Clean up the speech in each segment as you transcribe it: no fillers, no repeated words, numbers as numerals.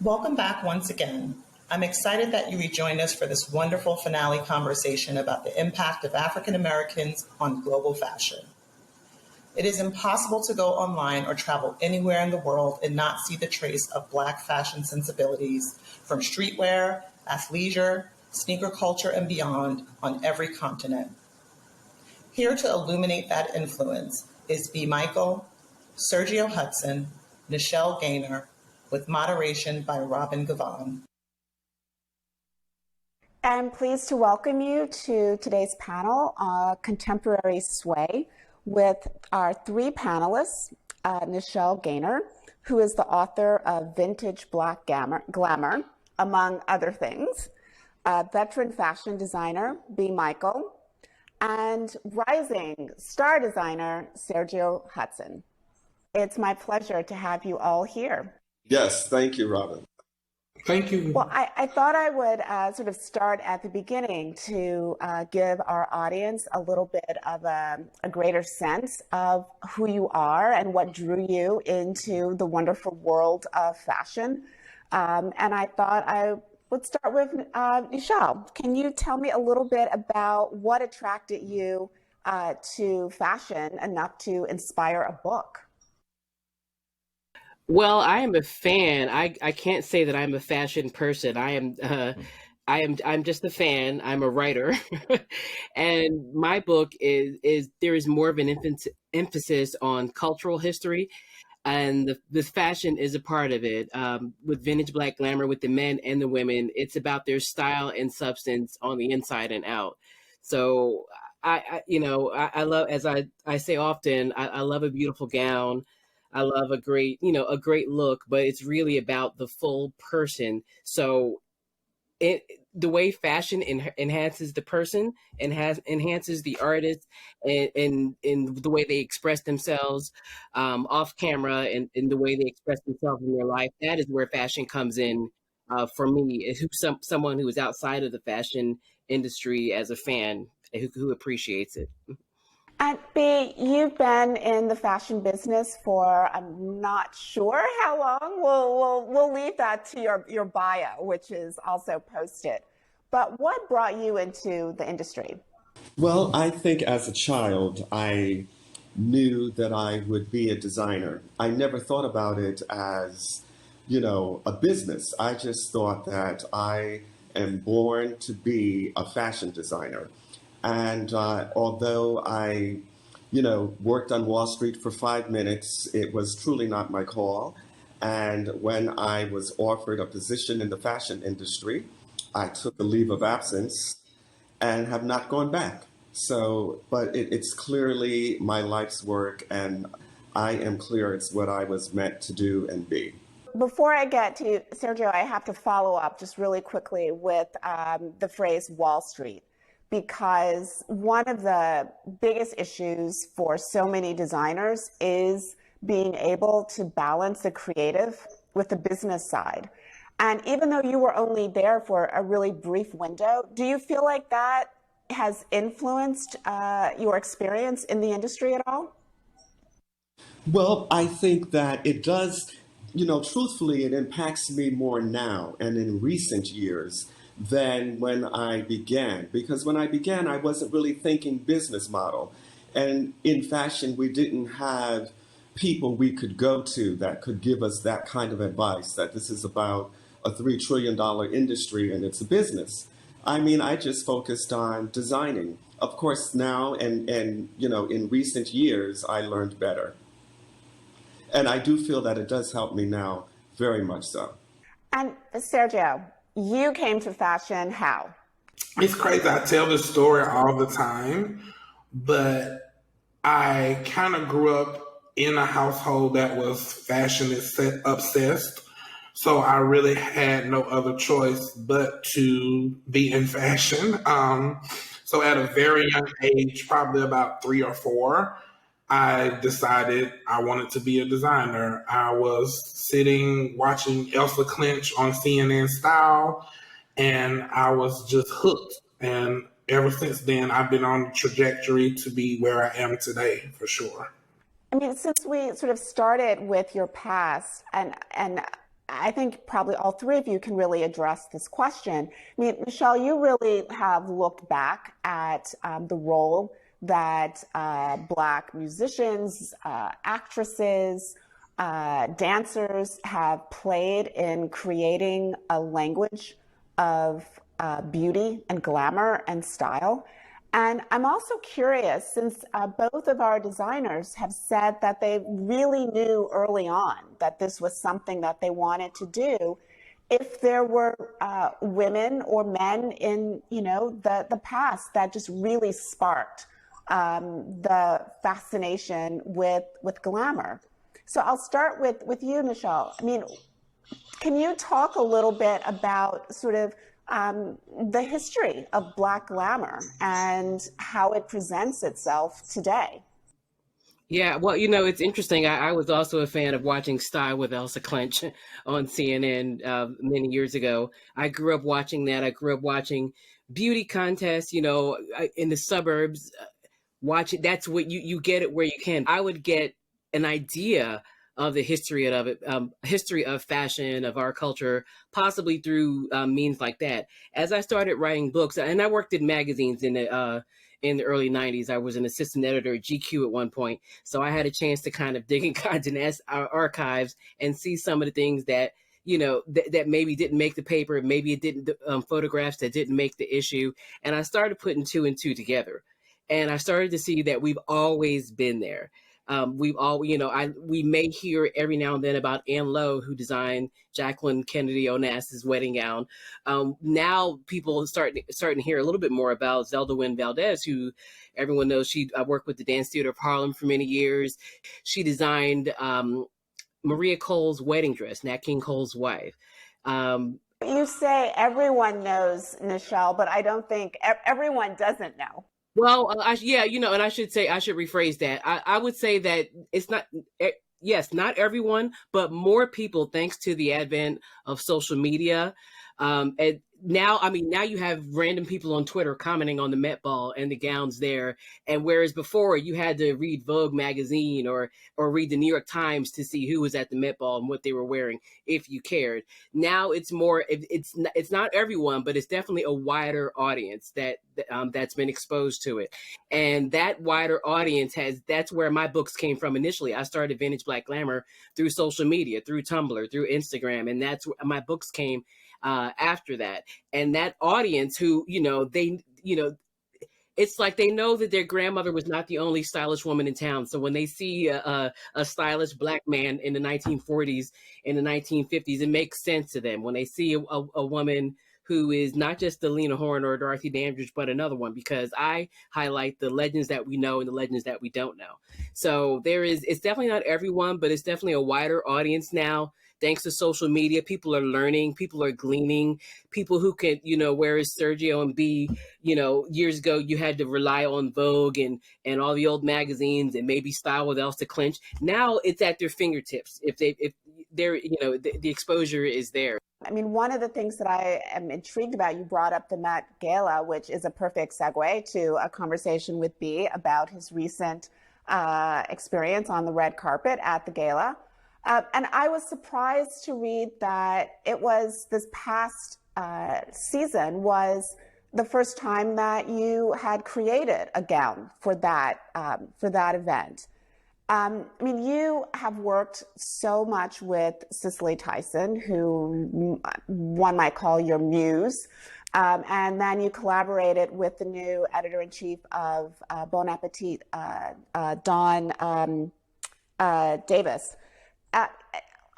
Welcome back once again. I'm excited that you rejoined us for this wonderful finale conversation about the impact of African Americans on global fashion. It is impossible to go online or travel anywhere in the world and not see the trace of Black fashion sensibilities from streetwear, athleisure, sneaker culture, and beyond on every continent. Here to illuminate that influence is B. Michael, Sergio Hudson, Nichelle Gaynor, with moderation by Robin Gavon. I'm pleased to welcome you to today's panel, Contemporary Sway, with our three panelists, Nichelle Gaynor, who is the author of Vintage Black Glamour, among other things, veteran fashion designer, B. Michael, and rising star designer, Sergio Hudson. It's my pleasure to have you all here. Yes, thank you, Robin. Thank you. Well, I thought I would sort of start at the beginning to give our audience a little bit of a greater sense of who you are and what drew you into the wonderful world of fashion. And I thought I would start with Nichelle. Can you tell me a little bit about what attracted you to fashion enough to inspire a book? Well, I am a fan. I can't say that I'm a fashion person. I'm just a fan. I'm a writer. And my book is there is more of an emphasis on cultural history, and the fashion is a part of it. With Vintage Black Glamour, with the men and the women, it's about their style and substance on the inside and out. So I love, as I say often, I love a beautiful gown. I love a great look, but it's really about the full person. So the way fashion enhances the person and enhances the artist and the way they express themselves off camera and the way they express themselves in their life, that is where fashion comes in for me, someone who is outside of the fashion industry as a fan who appreciates it. And B, you've been in the fashion business for, I'm not sure how long. We'll leave that to your bio, which is also posted. But what brought you into the industry? Well, I think as a child, I knew that I would be a designer. I never thought about it as, a business. I just thought that I am born to be a fashion designer. And although I, worked on Wall Street for 5 minutes, it was truly not my call. And when I was offered a position in the fashion industry, I took a leave of absence and have not gone back. So, but it's clearly my life's work, and I am clear it's what I was meant to do and be. Before I get to Sergio, I have to follow up just really quickly with the phrase Wall Street, because one of the biggest issues for so many designers is being able to balance the creative with the business side. And even though you were only there for a really brief window, do you feel like that has influenced your experience in the industry at all? Well, I think that it does, truthfully, it impacts me more now and in recent years than when I began. Because when I began, I wasn't really thinking business model. And in fashion, we didn't have people we could go to that could give us that kind of advice, that this is about a $3 trillion industry and it's a business. I mean, I just focused on designing. Of course, now and in recent years, I learned better. And I do feel that it does help me now, very much so. And Sergio, you came to fashion how? It's crazy. I tell this story all the time, but I kind of grew up in a household that was fashion obsessed. So I really had no other choice but to be in fashion. So at a very young age, probably about 3 or 4, I decided I wanted to be a designer. I was sitting watching Elsa Clinch on CNN Style, and I was just hooked. And ever since then, I've been on the trajectory to be where I am today, for sure. I mean, since we sort of started with your past, and I think probably all three of you can really address this question. I mean, Michelle, you really have looked back at the role that Black musicians, actresses, dancers have played in creating a language of beauty and glamour and style. And I'm also curious, since both of our designers have said that they really knew early on that this was something that they wanted to do, if there were women or men in, the past that just really sparked the fascination with glamour. So I'll start with you, Michelle. I mean, can you talk a little bit about sort of the history of Black glamour and how it presents itself today? Yeah, well, it's interesting. I was also a fan of watching Style with Elsa Clench on CNN many years ago. I grew up watching that. I grew up watching beauty contests, in the suburbs. Watch it. That's what you get it where you can. I would get an idea of the history of it, history of fashion, of our culture, possibly through means like that. As I started writing books, and I worked in magazines in the early 90s. I was an assistant editor at GQ at one point. So I had a chance to kind of dig in Condé archives and see some of the things that, that maybe didn't make the paper, maybe it didn't, photographs that didn't make the issue. And I started putting two and two together. And I started to see that we've always been there. We may hear every now and then about Ann Lowe, who designed Jacqueline Kennedy Onassis' wedding gown. Now people starting to hear a little bit more about Zelda Wynn Valdez, who everyone knows I worked with the Dance Theater of Harlem for many years. She designed Maria Cole's wedding dress, Nat King Cole's wife. You say everyone knows, Michelle, but I don't think everyone doesn't know. Well, and I should rephrase that. I would say that it's not, yes, not everyone, but more people, thanks to the advent of social media. And now you have random people on Twitter commenting on the Met Ball and the gowns there. And whereas before you had to read Vogue magazine or read the New York Times to see who was at the Met Ball and what they were wearing, if you cared. Now it's more, it's not everyone, but it's definitely a wider audience that's been exposed to it. And that wider audience that's where my books came from initially. I started Vintage Black Glamour through social media, through Tumblr, through Instagram. And that's where my books came after that. And that audience who, it's like they know that their grandmother was not the only stylish woman in town. So when they see a stylish Black man in the 1940s, in the 1950s, it makes sense to them. When they see a woman who is not just the Lena Horne or Dorothy Dandridge, but another one, because I highlight the legends that we know and the legends that we don't know. So it's definitely not everyone, but it's definitely a wider audience now. Thanks to social media, people are learning, people are gleaning, people who can, whereas Sergio and B, years ago, you had to rely on Vogue and all the old magazines and maybe Style with Elsa Clench. Now it's at their fingertips. If they're, the exposure is there. I mean, one of the things that I am intrigued about, you brought up the Met Gala, which is a perfect segue to a conversation with B about his recent experience on the red carpet at the gala. And I was surprised to read that it was this past season was the first time that you had created a gown for that event. I mean, you have worked so much with Cicely Tyson, who one might call your muse, and then you collaborated with the new editor-in-chief of Bon Appetit, Dawn Davis.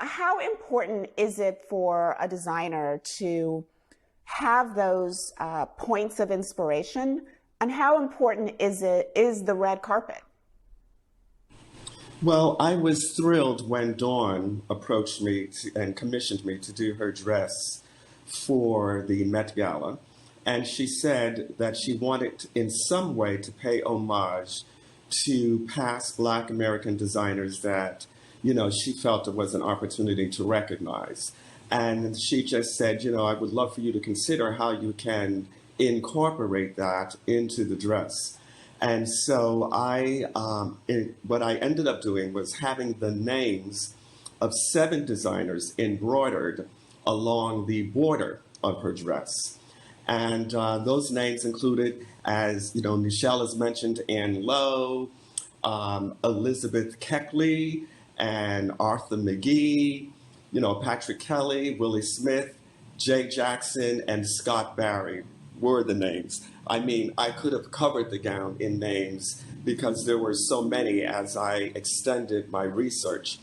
How important is it for a designer to have those points of inspiration, and how important is the red carpet? Well, I was thrilled when Dawn approached me and commissioned me to do her dress for the Met Gala. And she said that she wanted in some way to pay homage to past Black American designers that, she felt it was an opportunity to recognize. And she just said, I would love for you to consider how you can incorporate that into the dress. And so what I ended up doing was having the names of 7 designers embroidered along the border of her dress. And those names included, as you know, Michelle has mentioned, Ann Lowe, Elizabeth Keckley, and Arthur McGee, you know, Patrick Kelly, Willie Smith, Jay Jackson, and Scott Barry were the names. I mean, I could have covered the gown in names because there were so many as I extended my research.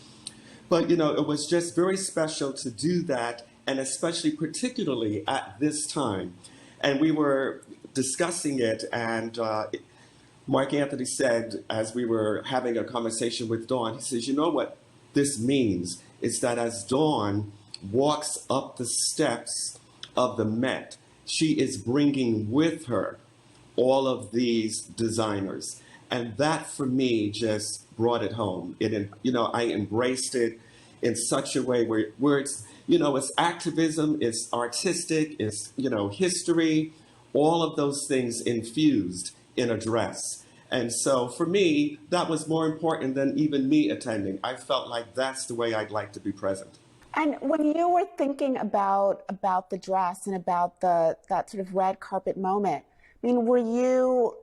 But, you know, it was just very special to do that, and especially particularly at this time. And we were discussing it, and Mark Anthony said, as we were having a conversation with Dawn, he says, you know what this means is that as Dawn walks up the steps of the Met, she is bringing with her all of these designers. And that for me just brought it home. You know, I embraced it in such a way where it's, you know, it's activism, it's artistic, it's, you know, history, all of those things infused in a dress. And so for me, that was more important than even me attending. I felt like that's the way I'd like to be present. And when you were thinking about the dress and about that sort of red carpet moment, I mean, were you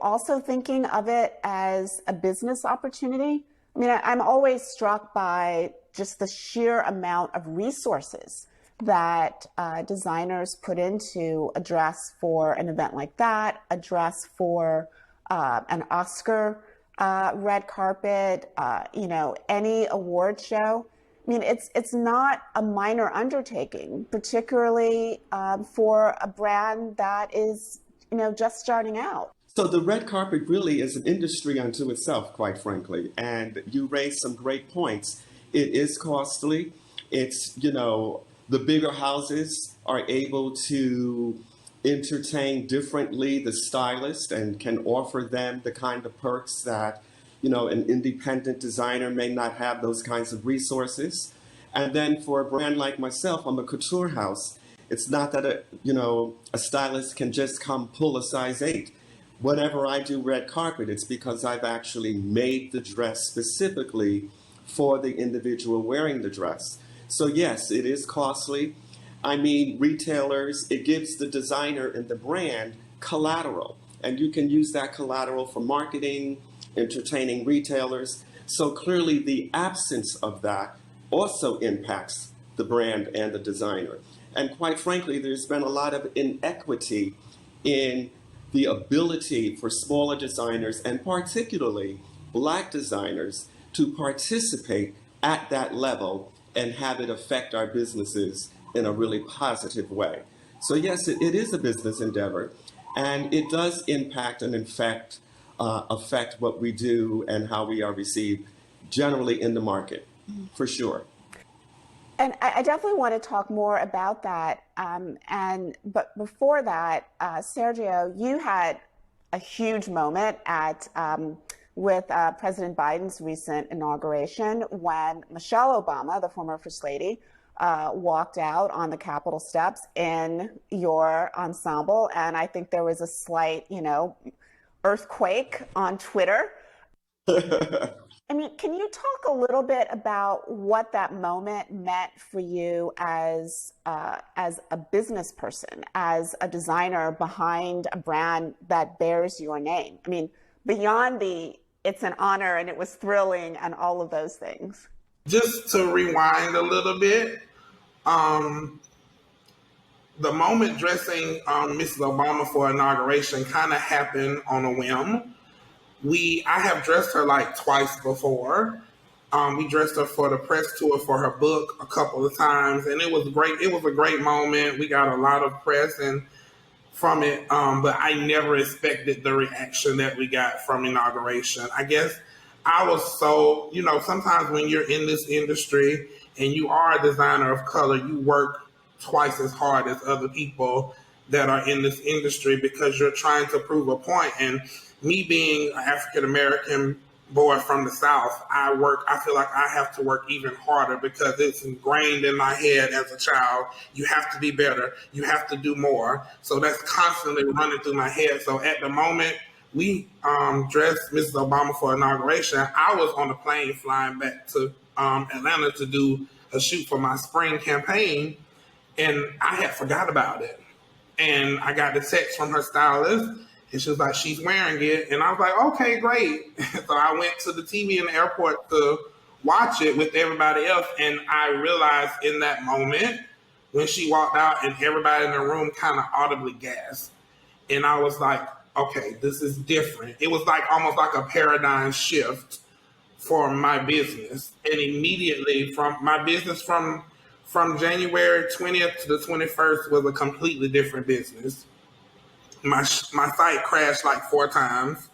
also thinking of it as a business opportunity? I mean, I'm always struck by just the sheer amount of resources that designers put into a dress for an event like that, a dress for an Oscar red carpet, you know, any award show. I mean, it's not a minor undertaking, particularly for a brand that is, you know, just starting out. So the red carpet really is an industry unto itself, quite frankly. And you raised some great points. It is costly. It's, you know, the bigger houses are able to entertain differently the stylist and can offer them the kind of perks that, you know, an independent designer may not have those kinds of resources. And then for a brand like myself, I'm a couture house. It's not that a stylist can just come pull a size 8. Whenever I do red carpet, it's because I've actually made the dress specifically for the individual wearing the dress. So yes, it is costly. I mean, retailers, it gives the designer and the brand collateral, and you can use that collateral for marketing, entertaining retailers. So clearly the absence of that also impacts the brand and the designer. And quite frankly, there's been a lot of inequity in the ability for smaller designers, and particularly Black designers, to participate at that level and have it affect our businesses in a really positive way. So yes, it is a business endeavor, and it does impact and affect what we do and how we are received generally in the market, for sure. And I definitely want to talk more about that. But before that, Sergio, you had a huge moment with President Biden's recent inauguration when Michelle Obama, the former First Lady, walked out on the Capitol steps in your ensemble. And I think there was a slight, you know, earthquake on Twitter. I mean, can you talk a little bit about what that moment meant for you as a business person, as a designer behind a brand that bears your name? I mean, beyond it's an honor and it was thrilling and all of those things. Just to rewind a little bit, the moment dressing Mrs. Obama for inauguration kind of happened on a whim. I have dressed her like twice before. We dressed her for the press tour for her book a couple of times, and it was great. It was a great moment. We got a lot of press and from it, but I never expected the reaction that we got from inauguration. I guess I was so, you know, sometimes when you're in this industry and you are a designer of color, you work twice as hard as other people that are in this industry because you're trying to prove a point. And me being an African-American boy from the South, I feel like I have to work even harder because it's ingrained in my head as a child. You have to be better. You have to do more. So that's constantly running through my head. So at the moment we dressed Mrs. Obama for inauguration, I was on a plane flying back to Atlanta to do a shoot for my spring campaign, and I had forgot about it. And I got the text from her stylist, and she was like, she's wearing it. And I was like, okay, great. So I went to the TV in the airport to watch it with everybody else. And I realized in that moment when she walked out and everybody in the room kind of audibly gasped. And I was like, okay, this is different. It was like almost like a paradigm shift for my business. And immediately from my business from January 20th to the 21st was a completely different business. My site crashed like 4 times.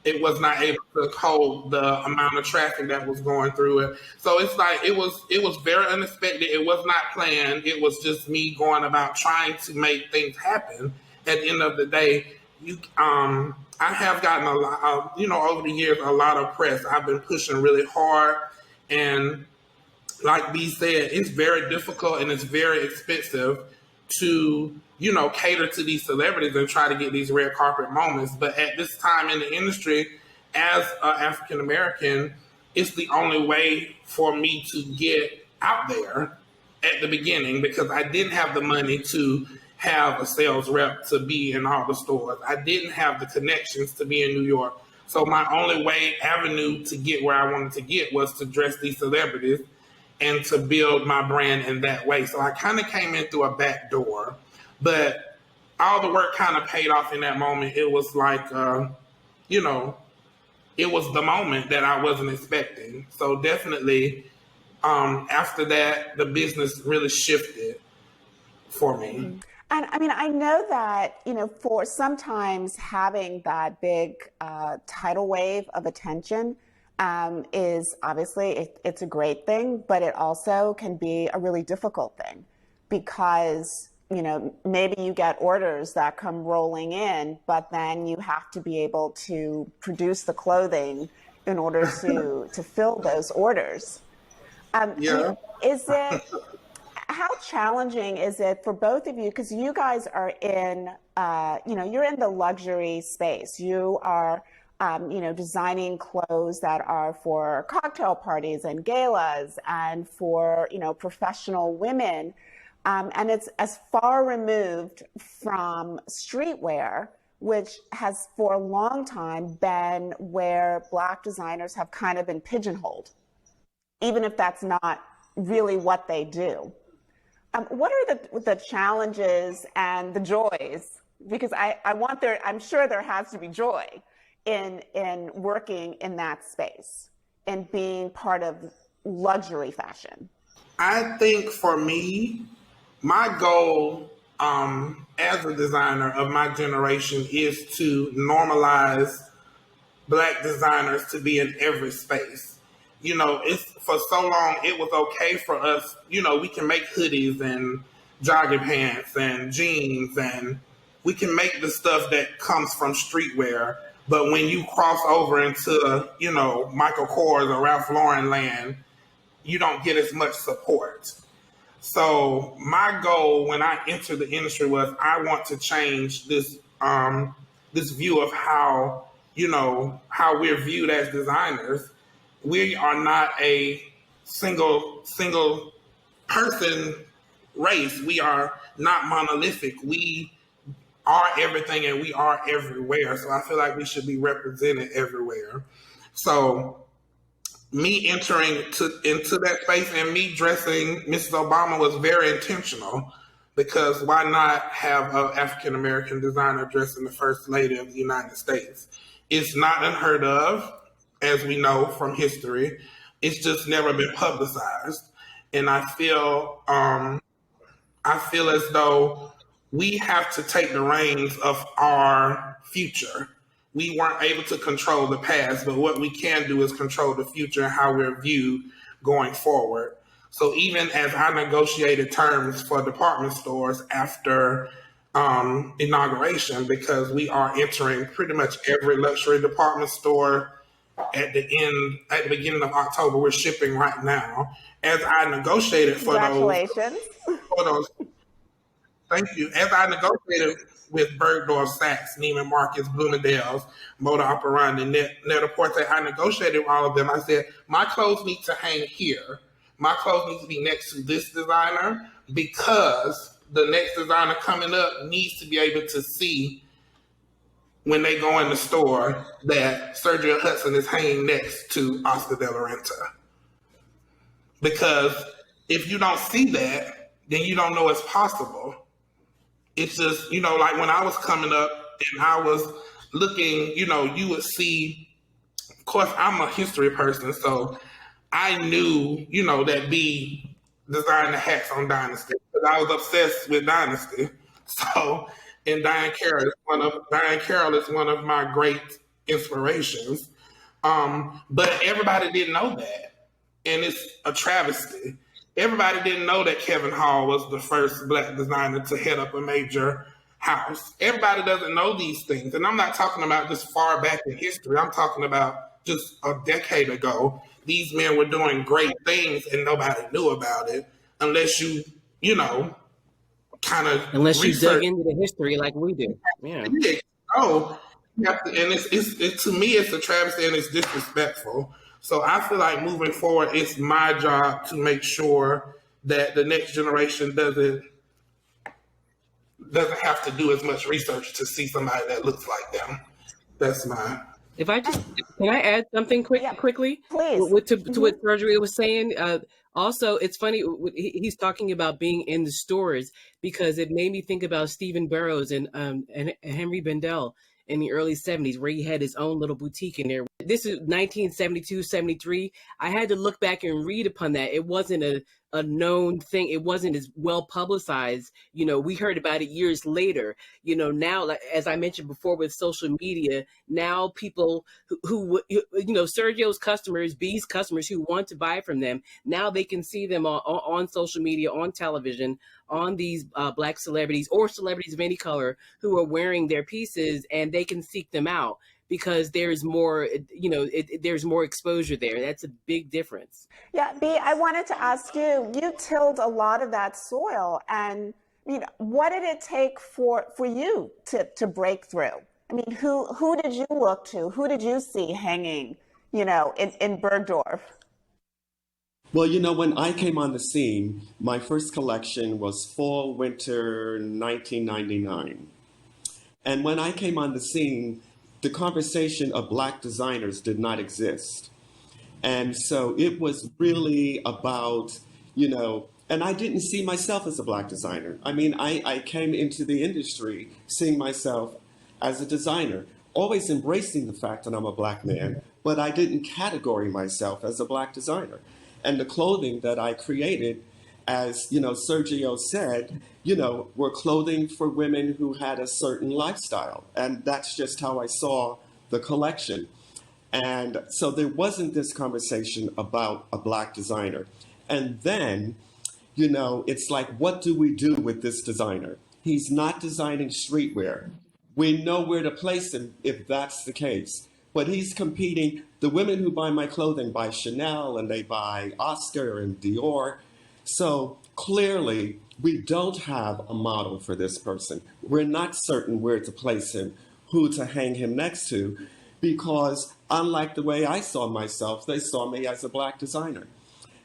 It was not able to hold the amount of traffic that was going through it. So it's like it was very unexpected. It was not planned. It was just me going about trying to make things happen. At the end of the day, I have gotten a lot, over the years, a lot of press. I've been pushing really hard, and like B said, it's very difficult and it's very expensive to, cater to these celebrities and try to get these red carpet moments. But at this time in the industry, as an African American, it's the only way for me to get out there at the beginning, because I didn't have the money to have a sales rep to be in all the stores. I didn't have the connections to be in New York. So my only avenue to get where I wanted to get was to dress these celebrities and to build my brand in that way. So I kind of came in through a back door, but all the work kind of paid off in that moment. It was like, it was the moment that I wasn't expecting. So definitely, after that, the business really shifted for me. And I mean, I know that, for sometimes having that big tidal wave of attention is obviously, it's a great thing, but it also can be a really difficult thing because, maybe you get orders that come rolling in, but then you have to be able to produce the clothing in order to fill those orders. How challenging is it for both of you? Because you guys are in, you're in the luxury space. You are, designing clothes that are for cocktail parties and galas and for, professional women. And it's as far removed from streetwear, which has for a long time been where Black designers have kind of been pigeonholed, even if that's not really what they do. What are the challenges and the joys? Because I'm sure there has to be joy in working in that space and being part of luxury fashion. I think for me, my goal as a designer of my generation is to normalize Black designers to be in every space. It's for so long it was okay for us, we can make hoodies and jogging pants and jeans, and we can make the stuff that comes from streetwear. But when you cross over into, Michael Kors or Ralph Lauren land, you don't get as much support. So my goal when I entered the industry was I want to change this this view of how we're viewed as designers. We are not a single person race. We are not monolithic. We are everything and we are everywhere. So I feel like we should be represented everywhere. So me entering into that space and me dressing Mrs. Obama was very intentional, because why not have an African-American designer dressing the First Lady of the United States? It's not unheard of, as we know from history. It's just never been publicized. And I feel as though we have to take the reins of our future. We weren't able to control the past, but what we can do is control the future and how we're viewed going forward. So even as I negotiated terms for department stores after inauguration, because we are entering pretty much every luxury department store at the beginning of October. We're shipping right now. As I negotiated for those, thank you. As I negotiated with Bergdorf Sachs, Neiman Marcus, Bloomingdale's, Moda Operandi, Net-a-Porter. I negotiated with all of them. I said, my clothes need to hang here. My clothes need to be next to this designer because the next designer coming up needs to be able to see when they go in the store that Sergio Hudson is hanging next to Oscar de la Renta. Because if you don't see that, then you don't know it's possible. It's just, like when I was coming up and I was looking, you would see, of course, I'm a history person, so I knew, that B designed the hats on Dynasty because I was obsessed with Dynasty. So, and Diane Carroll is one of my great inspirations. But everybody didn't know that, and it's a travesty. Everybody didn't know that Kevin Hall was the first Black designer to head up a major house. Everybody doesn't know these things. And I'm not talking about just far back in history. I'm talking about just a decade ago. These men were doing great things and nobody knew about it unless you kind of unless you dug into the history like we do. Yeah. Oh, and it's to me, it's a travesty and it's disrespectful. So I feel like moving forward, it's my job to make sure that the next generation doesn't have to do as much research to see somebody that looks like them. That's my. If I just can I add something quickly? Please. To what Sergio was saying. Also, it's funny he's talking about being in the stores because it made me think about Stephen Burrows and Henry Bendel in the early 70s, where he had his own little boutique in there. This is 1972, 73. I had to look back and read upon that. It wasn't a known thing. It wasn't as well publicized. We heard about it years later. Now, like, as I mentioned before with social media, now people who Sergio's customers, B's customers who want to buy from them, now they can see them on social media, on television, on these Black celebrities or celebrities of any color who are wearing their pieces, and they can seek them out because there's more, there's more exposure there. That's a big difference. Yeah, B, I wanted to ask you, you tilled a lot of that soil, and what did it take for you to break through? I mean, who did you look to? Who did you see hanging, in Bergdorf? Well, when I came on the scene, my first collection was fall, winter 1999. And when I came on the scene, the conversation of Black designers did not exist. And so it was really about, and I didn't see myself as a Black designer. I mean, I came into the industry seeing myself as a designer, always embracing the fact that I'm a Black man, but I didn't categorize myself as a Black designer. And the clothing that I created, as Sergio said, were clothing for women who had a certain lifestyle. And that's just how I saw the collection. And so there wasn't this conversation about a Black designer. And then, it's like, what do we do with this designer? He's not designing streetwear. We know where to place him if that's the case. But he's competing. The women who buy my clothing buy Chanel and they buy Oscar and Dior. So clearly, we don't have a model for this person. We're not certain where to place him, who to hang him next to, because unlike the way I saw myself, they saw me as a Black designer.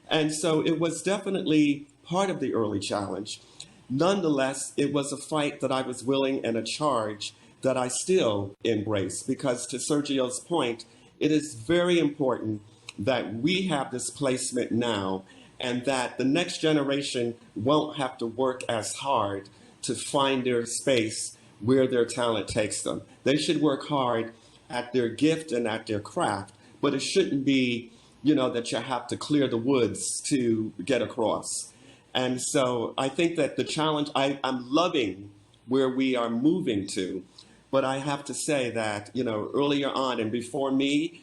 And so it was definitely part of the early challenge. Nonetheless, it was a fight that I was willing and a charge that I still embrace, because to Sergio's point, it is very important that we have this placement now and that the next generation won't have to work as hard to find their space where their talent takes them. They should work hard at their gift and at their craft, but it shouldn't be, that you have to clear the woods to get across. And so I think that the challenge, I'm loving where we are moving to. But I have to say that, earlier on and before me,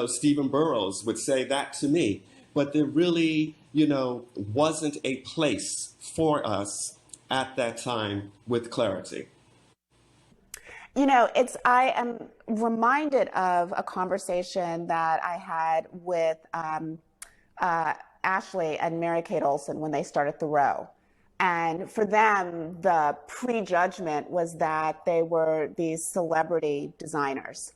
Stephen Burrows would say that to me. But there really, wasn't a place for us at that time with clarity. I am reminded of a conversation that I had with Ashley and Mary Kate Olsen when they started The Row. And for them, the prejudgment was that they were these celebrity designers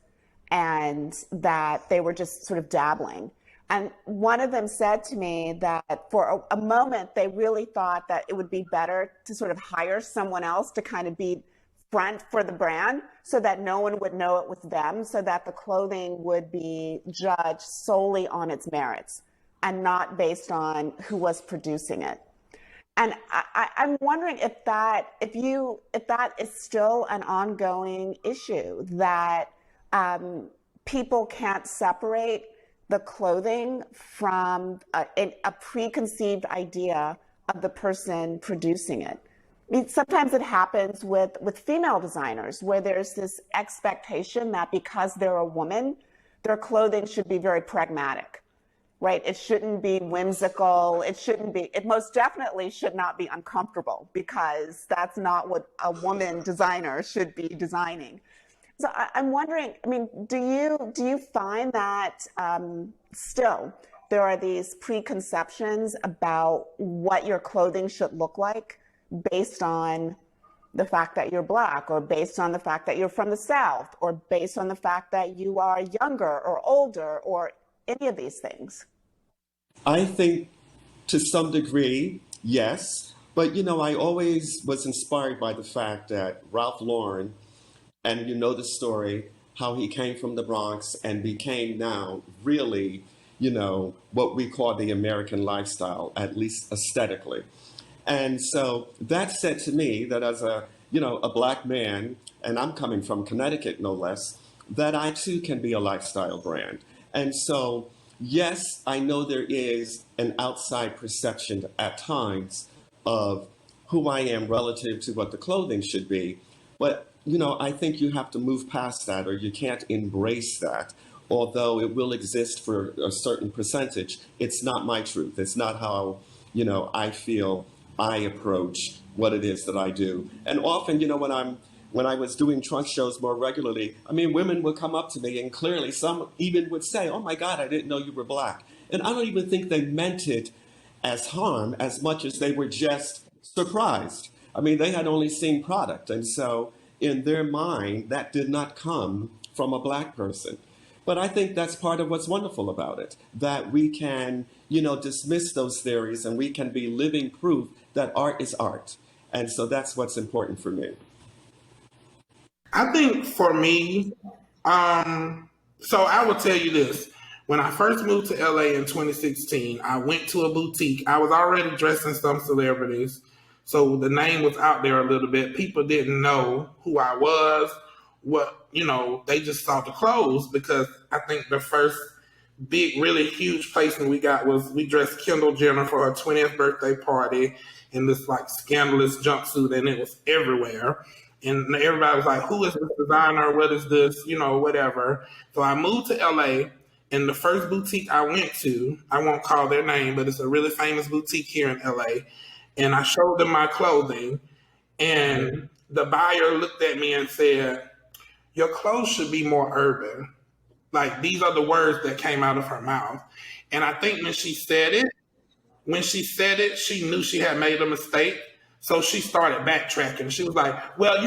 and that they were just sort of dabbling. And one of them said to me that for a moment, they really thought that it would be better to sort of hire someone else to kind of be front for the brand so that no one would know it was them, so that the clothing would be judged solely on its merits and not based on who was producing it. And I'm wondering if that is still an ongoing issue, that people can't separate the clothing from a preconceived idea of the person producing it. I mean, sometimes it happens with female designers where there's this expectation that because they're a woman, their clothing should be very pragmatic, right? It shouldn't be whimsical. It most definitely should not be uncomfortable, because that's not what a woman designer should be designing. So I'm wondering, I mean, do you find that still there are these preconceptions about what your clothing should look like based on the fact that you're Black, or based on the fact that you're from the South, or based on the fact that you are younger or older, or any of these things? I think to some degree, yes. But, I always was inspired by the fact that Ralph Lauren, and you know the story, how he came from the Bronx and became now really, what we call the American lifestyle, at least aesthetically. And so that said to me that as a Black man, and I'm coming from Connecticut, no less, that I too can be a lifestyle brand. And so, yes, I know there is an outside perception at times of who I am relative to what the clothing should be. But, I think you have to move past that, or you can't embrace that. Although it will exist for a certain percentage, it's not my truth. It's not how, I feel I approach what it is that I do. And often, when I was doing trunk shows more regularly, I mean, women would come up to me and clearly some even would say, "Oh my God, I didn't know you were Black." And I don't even think they meant it as harm as much as they were just surprised. I mean, they had only seen product. And so in their mind, that did not come from a Black person. But I think that's part of what's wonderful about it, that we can, dismiss those theories and we can be living proof that art is art. And so that's what's important for me. I think for me, so I will tell you this. When I first moved to LA in 2016, I went to a boutique. I was already dressing some celebrities, so the name was out there a little bit. People didn't know who I was, they just saw the clothes, because I think the first big, really huge placement we got was we dressed Kendall Jenner for her 20th birthday party in this like scandalous jumpsuit, and it was everywhere. And everybody was like, "Who is this designer? What is this? Whatever." So I moved to LA, and the first boutique I went to, I won't call their name, but it's a really famous boutique here in LA. And I showed them my clothing, and the buyer looked at me and said, "Your clothes should be more urban." Like, these are the words that came out of her mouth. And I think when she said it, she knew she had made a mistake. So she started backtracking. She was like, "Well,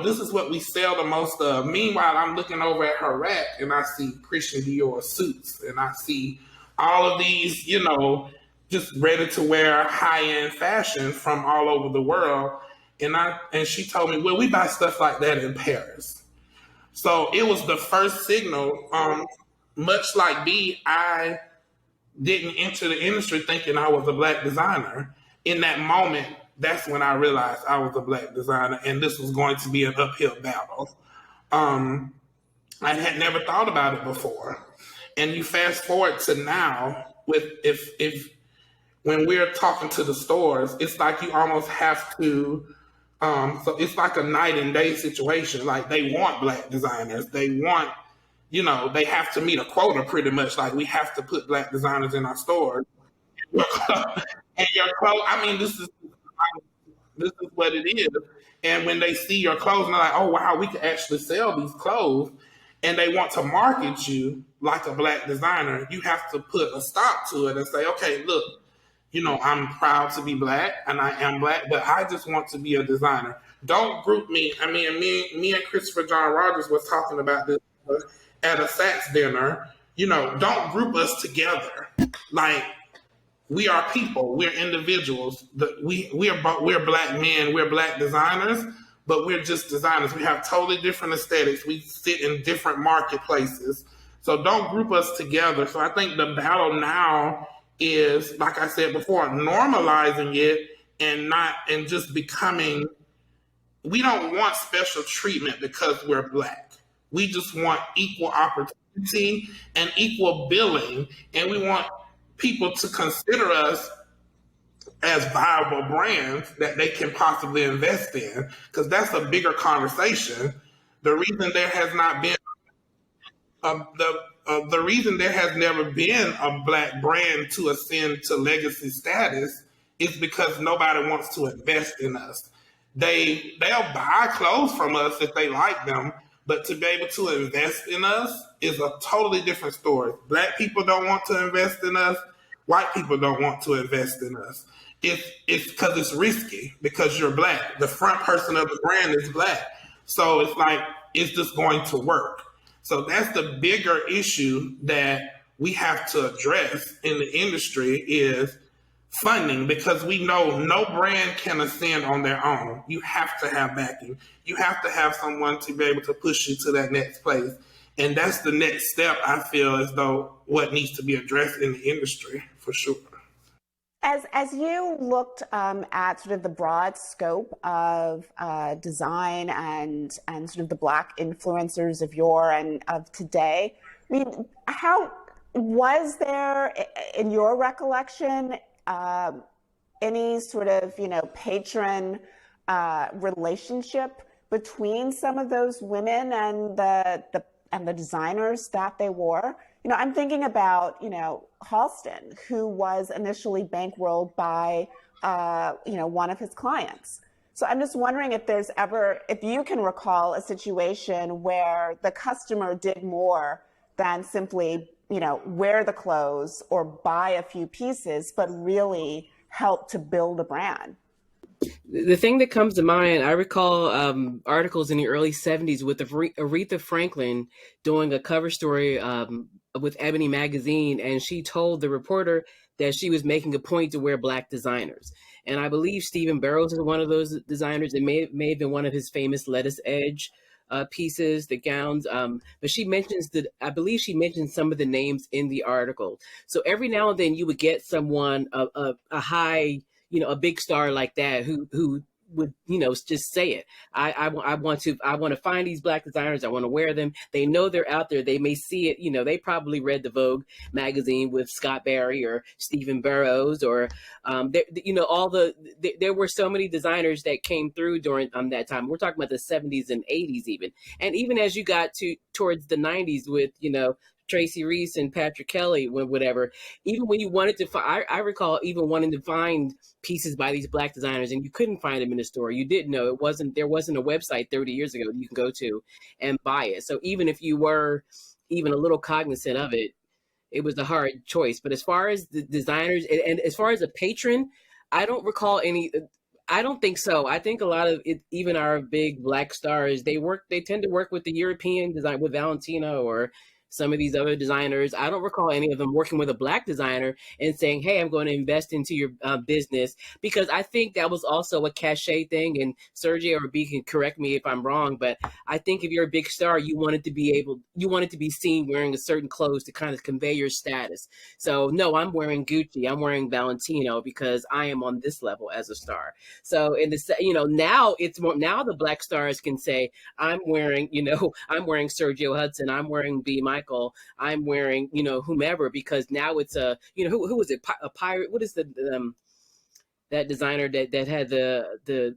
this is what we sell the most of." Meanwhile, I'm looking over at her rack and I see Christian Dior suits, and I see all of these, just ready to wear high-end fashion from all over the world. And she told me, "Well, we buy stuff like that in Paris." So it was the first signal. Much like B, I didn't enter the industry thinking I was a Black designer. In that moment, that's when I realized I was a Black designer, and this was going to be an uphill battle. I had never thought about it before. And you fast forward to now, if when we're talking to the stores, it's like you almost have to. So it's like a night and day situation. Like, they want Black designers. They want, they have to meet a quota pretty much. Like, we have to put Black designers in our stores. And your clothes, I mean, this is what it is. And when they see your clothes, and they're like, "Oh wow, we can actually sell these clothes," and they want to market you like a Black designer, you have to put a stop to it and say, "Okay, look, I'm proud to be Black, and I am Black, but I just want to be a designer. Don't group me. I mean, me and Christopher John Rogers was talking about this at a Saks dinner. Don't group us together. Like, we are people. We're individuals. We're Black men. We're Black designers, but we're just designers. We have totally different aesthetics. We sit in different marketplaces. So don't group us together. So I think the battle now is, like I said before, normalizing it and just becoming. We don't want special treatment because we're Black. We just want equal opportunity and equal billing, and we want people to consider us as viable brands that they can possibly invest in, because that's a bigger conversation. The reason there has not been the reason there has never been a Black brand to ascend to legacy status is because nobody wants to invest in us. They'll buy clothes from us if they like them, but to be able to invest in us is a totally different story. Black people don't want to invest in us. White people don't want to invest in us. It's because it's risky, because you're Black. The front person of the brand is Black. So it's like, it's just going to work. So that's the bigger issue that we have to address in the industry is funding, because we know no brand can ascend on their own. You have to have backing. You have to have someone to be able to push you to that next place. And that's the next step, I feel, as though what needs to be addressed in the industry, for sure. As you looked at sort of the broad scope of design and sort of the Black influencers of yore and of today, I mean, how was there, in your recollection, any sort of patron relationship between some of those women and the designers that they wore? I'm thinking about, Halston, who was initially bankrolled by, one of his clients. So I'm just wondering if you can recall a situation where the customer did more than simply, wear the clothes or buy a few pieces, but really help to build a brand. The thing that comes to mind, I recall articles in the early 70s with Aretha Franklin doing a cover story with Ebony magazine, and she told the reporter that she was making a point to wear Black designers. And I believe Stephen Barrows is one of those designers. It may have been one of his famous lettuce edge pieces, the gowns. But I believe she mentioned some of the names in the article. So every now and then you would get someone, a high, a big star like that who would, just say it. I want to find these Black designers. I want to wear them. They know they're out there. They may see it. They probably read the Vogue magazine with Scott Barry or Stephen Barrows or, there were so many designers that came through during that time. We're talking about the 70s and 80s even. And even as you got towards the 90s with, Tracy Reese and Patrick Kelly, whatever. Even when you wanted to, I recall even wanting to find pieces by these Black designers, and you couldn't find them in the store. You didn't know there wasn't a website 30 years ago you can go to and buy it. So even if you were even a little cognizant of it, it was a hard choice. But as far as the designers and as far as a patron, I don't recall any. I don't think so. I think a lot of it, even our big Black stars, they tend to work with the European design, with Valentino or some of these other designers. I don't recall any of them working with a Black designer and saying, hey, I'm going to invest into your business, because I think that was also a cachet thing. And Sergio or B can correct me if I'm wrong, but I think if you're a big star, you wanted to be seen wearing a certain clothes to kind of convey your status. So no, I'm wearing Gucci, I'm wearing Valentino because I am on this level as a star. So now it's more, now the Black stars can say, I'm wearing Sergio Hudson, I'm wearing B. Michael, I'm wearing, whomever, because now it's who was it? A pirate? What is that designer that had the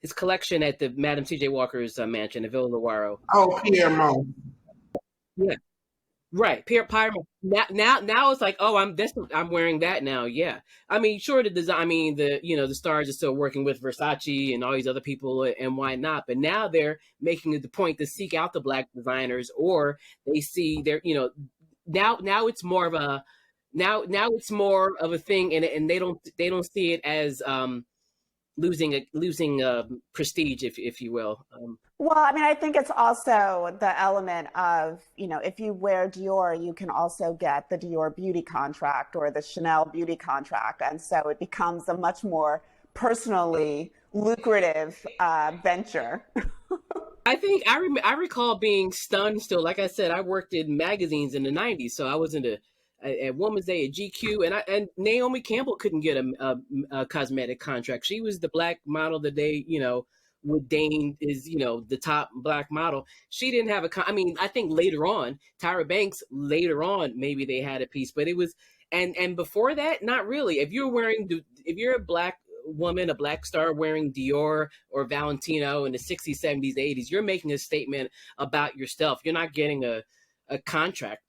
his collection at the Madame C.J. Walker's mansion at Villa Lawaro? Oh, Pierre Mo. Yeah. Right, Pierre. Now it's like, oh, I'm wearing that now. Yeah, I mean, sure, the design. I mean, the stars are still working with Versace and all these other people, and why not? But now they're making it the point to seek out the Black designers, or they see now it's more of a Now it's more of a thing, and they don't see it as losing prestige, if you will. Well, I mean, I think it's also the element of, if you wear Dior, you can also get the Dior beauty contract or the Chanel beauty contract. And so it becomes a much more personally lucrative venture. I think I recall being stunned still. Like I said, I worked in magazines in the 90s, so I was at Woman's Day at GQ, and Naomi Campbell couldn't get a cosmetic contract. She was the black model that they, with Dane is, the top black model. She didn't have I mean, I think later on, Tyra Banks, later on, maybe they had a piece, but it was, and before that, not really. If you're a black woman, a black star wearing Dior or Valentino in the 60s, 70s, 80s, you're making a statement about yourself. You're not getting a contract.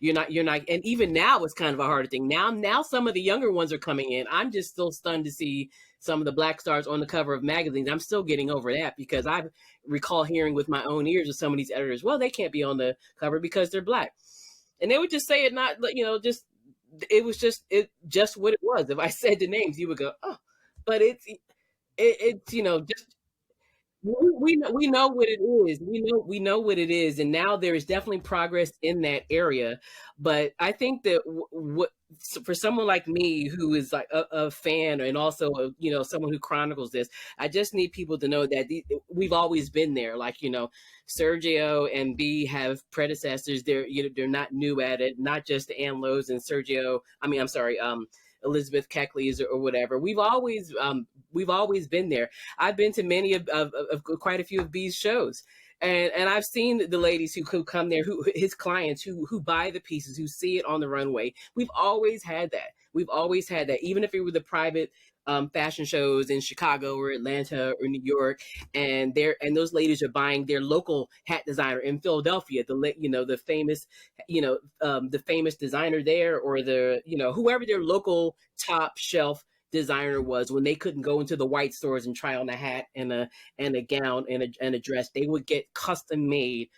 you're not, and even now it's kind of a harder thing. Now some of the younger ones are coming in. I'm just still stunned to see some of the black stars on the cover of magazines. I'm still getting over that, because I recall hearing with my own ears of some of these editors, well, they can't be on the cover because they're black. And they would just say it, not, just, it was just what it was. If I said the names, you would go, oh, but it's just, we know what it is. We know what it is, and now there is definitely progress in that area. But I think that for someone like me, who is like a fan, and also someone who chronicles this, I just need people to know that we've always been there. Like, Sergio and B have predecessors. They're not new at it. Not just Ann Lowe's and Sergio. I mean, I'm sorry, Elizabeth Keckley's or whatever. We've always been there. I've been to many of quite a few of B's shows. And I've seen the ladies who come there, his clients who buy the pieces, who see it on the runway. We've always had that. Even if it were the private fashion shows in Chicago or Atlanta or New York, and those ladies are buying their local hat designer in Philadelphia, the famous designer there, or whoever their local top shelf designer was, when they couldn't go into the white stores and try on a hat and a gown and a dress. They would get custom made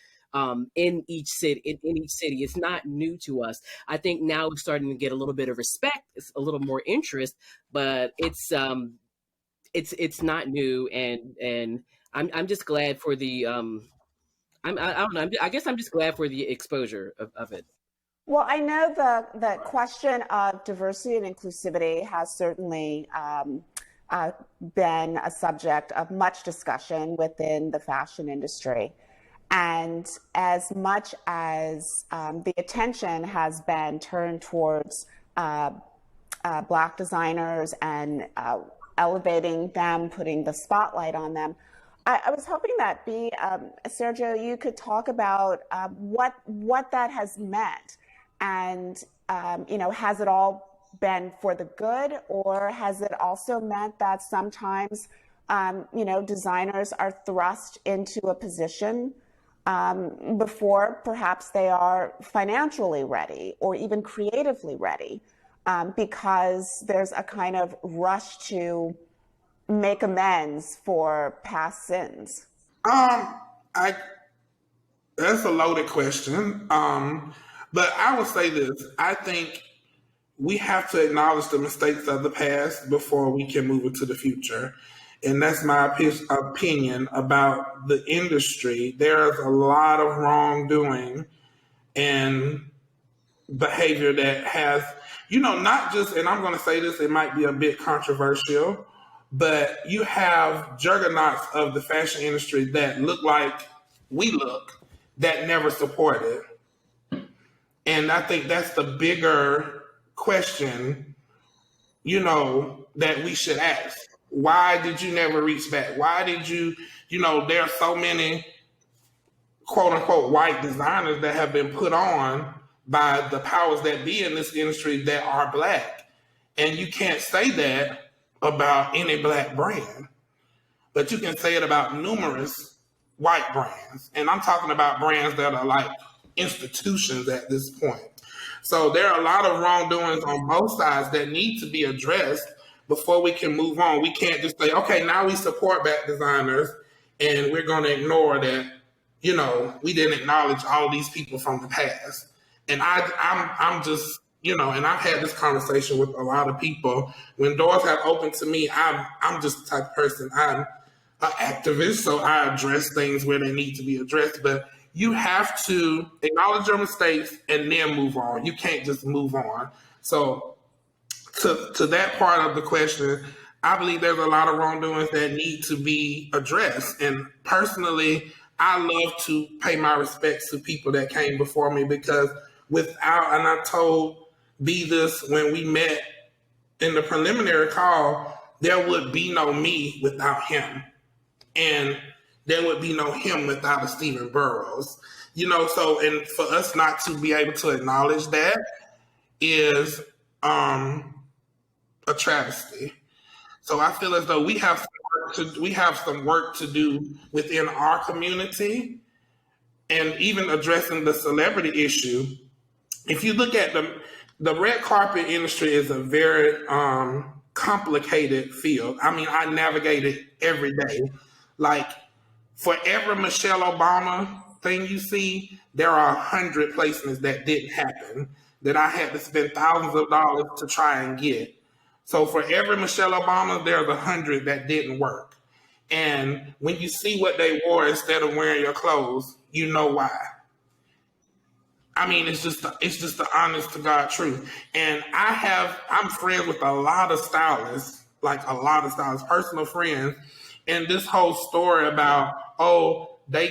in each city. It's not new to us. I think now we're starting to get a little bit of respect. It's a little more interest, but it's not new. And I'm just glad for the I don't know. I guess I'm just glad for the exposure of it. Well, I know the question of diversity and inclusivity has certainly been a subject of much discussion within the fashion industry. And as much as the attention has been turned towards Black designers and elevating them, putting the spotlight on them, I was hoping that Sergio, you could talk about what that has meant. And, has it all been for the good, or has it also meant that sometimes, designers are thrust into a position before perhaps they are financially ready or even creatively ready, because there's a kind of rush to make amends for past sins? That's a loaded question. But I will say this. I think we have to acknowledge the mistakes of the past before we can move into the future. And that's my opinion about the industry. There's a lot of wrongdoing and behavior that has, not just, and I'm going to say this, it might be a bit controversial, but you have juggernauts of the fashion industry that look like we look, that never support it. And I think that's the bigger question, that we should ask. Why did you never reach back? Why did you, there are so many quote unquote white designers that have been put on by the powers that be in this industry that are Black. And you can't say that about any Black brand, but you can say it about numerous white brands. And I'm talking about brands that are like institutions at this point. So there are a lot of wrongdoings on both sides that need to be addressed before we can move on. We can't just say, okay, now we support Black designers and we're going to ignore that, we didn't acknowledge all these people from the past. And I'm just and I've had this conversation with a lot of people. When doors have opened to me, I'm just the type of person. I'm an activist, so I address things where they need to be addressed. But you have to acknowledge your mistakes and then move on. You can't just move on. So to that part of the question, I believe there's a lot of wrongdoings that need to be addressed. And personally, I love to pay my respects to people that came before me, because without, and I told B this when we met in the preliminary call, there would be no me without him. And there would be no him without a Stephen Burrows. So, and for us not to be able to acknowledge that is a travesty. So I feel as though we have some work to do within our community, and even addressing the celebrity issue. If you look at the red carpet industry is a very complicated field. I mean, I navigate it every day. Like, for every Michelle Obama thing you see, there are 100 placements that didn't happen, that I had to spend thousands of dollars to try and get. So for every Michelle Obama, there's 100 that didn't work. And when you see what they wore instead of wearing your clothes, you know why. I mean, it's just the honest to God truth. And I'm friends with a lot of stylists, personal friends. And this whole story about, they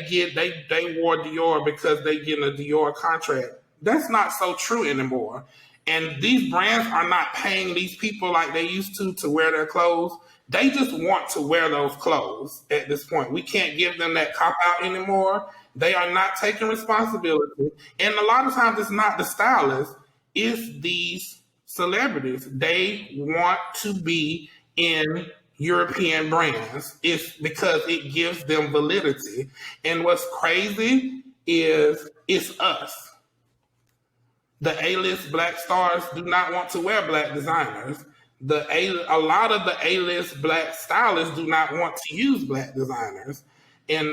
wore Dior because they get a Dior contract. That's not so true anymore. And these brands are not paying these people like they used to wear their clothes. They just want to wear those clothes at this point. We can't give them that cop out anymore. They are not taking responsibility. And a lot of times it's not the stylists, it's these celebrities. They want to be in European brands. It's because it gives them validity. And what's crazy is it's us. The A-list black stars do not want to wear black designers. A lot of the A-list black stylists do not want to use black designers. And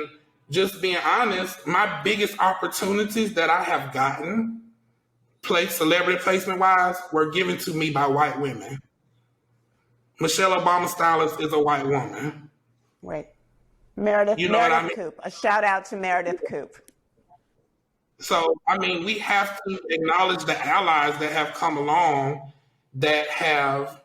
just being honest, my biggest opportunities that I have gotten, celebrity placement wise, were given to me by white women. Michelle Obama stylist is a white woman. Right. Meredith Coop. A shout out to Meredith Coop. So, I mean, we have to acknowledge the allies that have come along that have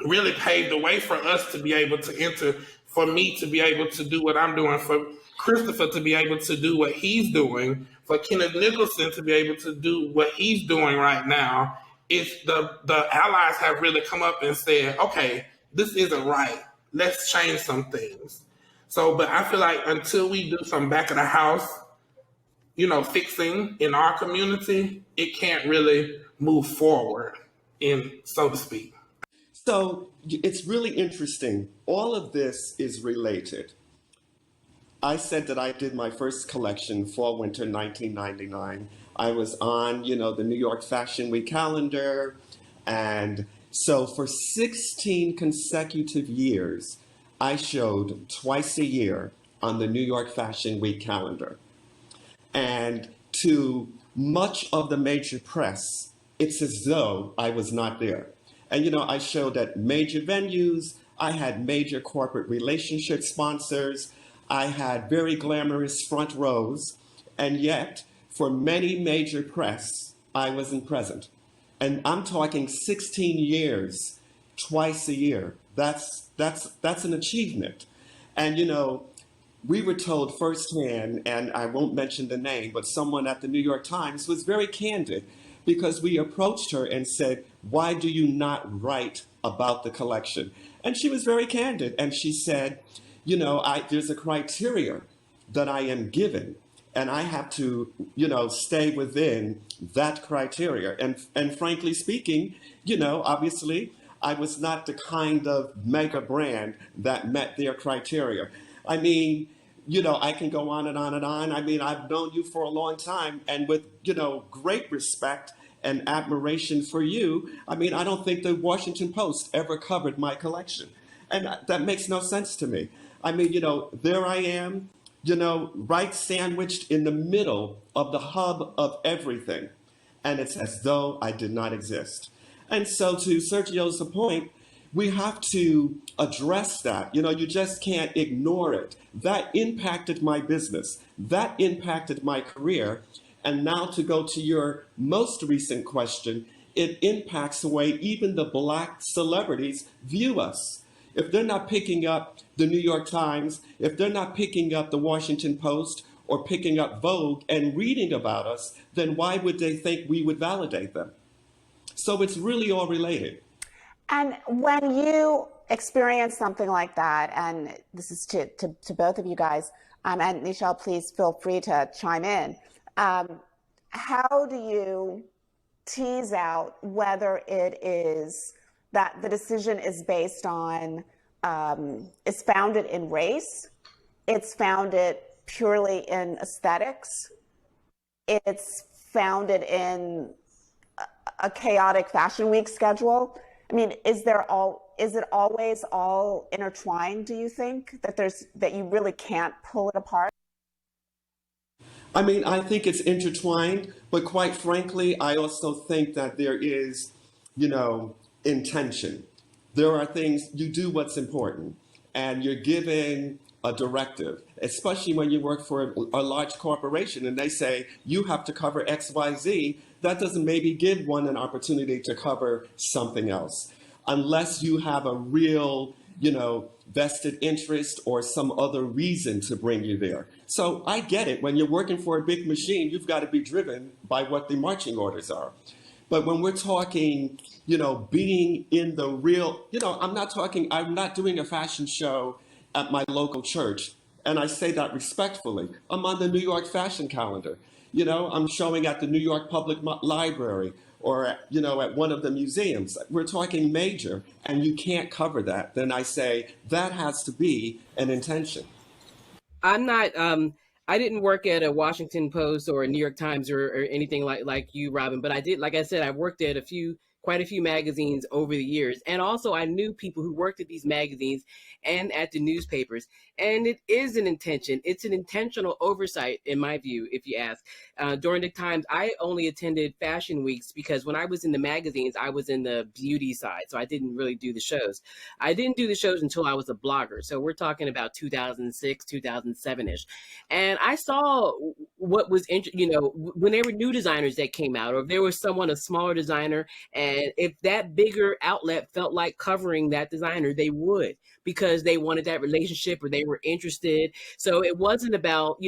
really paved the way for us to be able to enter, for me to be able to do what I'm doing, for Christopher to be able to do what he's doing, for Kenneth Nicholson to be able to do what he's doing right now. It's the allies have really come up and said, okay, this isn't right. Let's change some things. So, but I feel like until we do some back of the house, fixing in our community, it can't really move forward, so to speak. So it's really interesting. All of this is related. I said that I did my first collection fall winter 1999. I was on, the New York Fashion Week calendar. And so for 16 consecutive years, I showed twice a year on the New York Fashion Week calendar. And to much of the major press, it's as though I was not there. And, I showed at major venues. I had major corporate relationship sponsors. I had very glamorous front rows. And yet, for many major press, I wasn't present. And I'm talking 16 years, twice a year. That's an achievement. And, we were told firsthand, and I won't mention the name, but someone at the New York Times was very candid, because we approached her and said, why do you not write about the collection? And she was very candid. And she said, there's a criteria that I am given, and I have to, stay within that criteria. And frankly speaking, obviously, I was not the kind of mega brand that met their criteria. I mean, I can go on and on and on. I mean, I've known you for a long time, and with, great respect and admiration for you. I mean, I don't think the Washington Post ever covered my collection. And that makes no sense to me. I mean, there I am, right sandwiched in the middle of the hub of everything. and it's as though I did not exist. And so, to Sergio's point, we have to address that. You know, you just can't ignore it. That impacted my business, that impacted my career. And now, to go to your most recent question, it impacts the way even the Black celebrities view us. If they're not picking up the New York Times, if they're not picking up the Washington Post or picking up Vogue and reading about us, then why would they think we would validate them? So it's really all related. And when you experience something like that, and this is to both of you guys, and Nichelle, please feel free to chime in. How do you tease out whether it is that the decision is based on, is founded in race, it's founded purely in aesthetics, it's founded in a chaotic fashion week schedule? I mean, is it always all intertwined, do you think, that you really can't pull it apart? I mean, I think it's intertwined, but quite frankly, I also think that there is, intention. There are things, you do what's important, and you're given a directive, especially when you work for a large corporation and they say you have to cover XYZ. That doesn't maybe give one an opportunity to cover something else unless you have a real, vested interest or some other reason to bring you there. So I get it. When you're working for a big machine, you've got to be driven by what the marching orders are. But when we're talking, being in the real, I'm not doing a fashion show at my local church. And I say that respectfully. I'm on the New York fashion calendar. I'm showing at the New York Public Library or, at one of the museums. We're talking major, and you can't cover that. Then I say that has to be an intention. I'm not. I didn't work at a Washington Post or a New York Times or anything like you, Robin. But I did, like I said, I worked at quite a few magazines over the years, and also I knew people who worked at these magazines and at the newspapers. And it is an intention. It's an intentional oversight, in my view, if you ask. During the times, I only attended fashion weeks because when I was in the magazines, I was in the beauty side, so I didn't really do the shows. I didn't do the shows until I was a blogger, so we're talking about 2006, 2007-ish. And I saw what was, when there were new designers that came out, or if there was a smaller designer, and if that bigger outlet felt like covering that designer, they would, because they wanted that relationship or they were interested. So it wasn't about,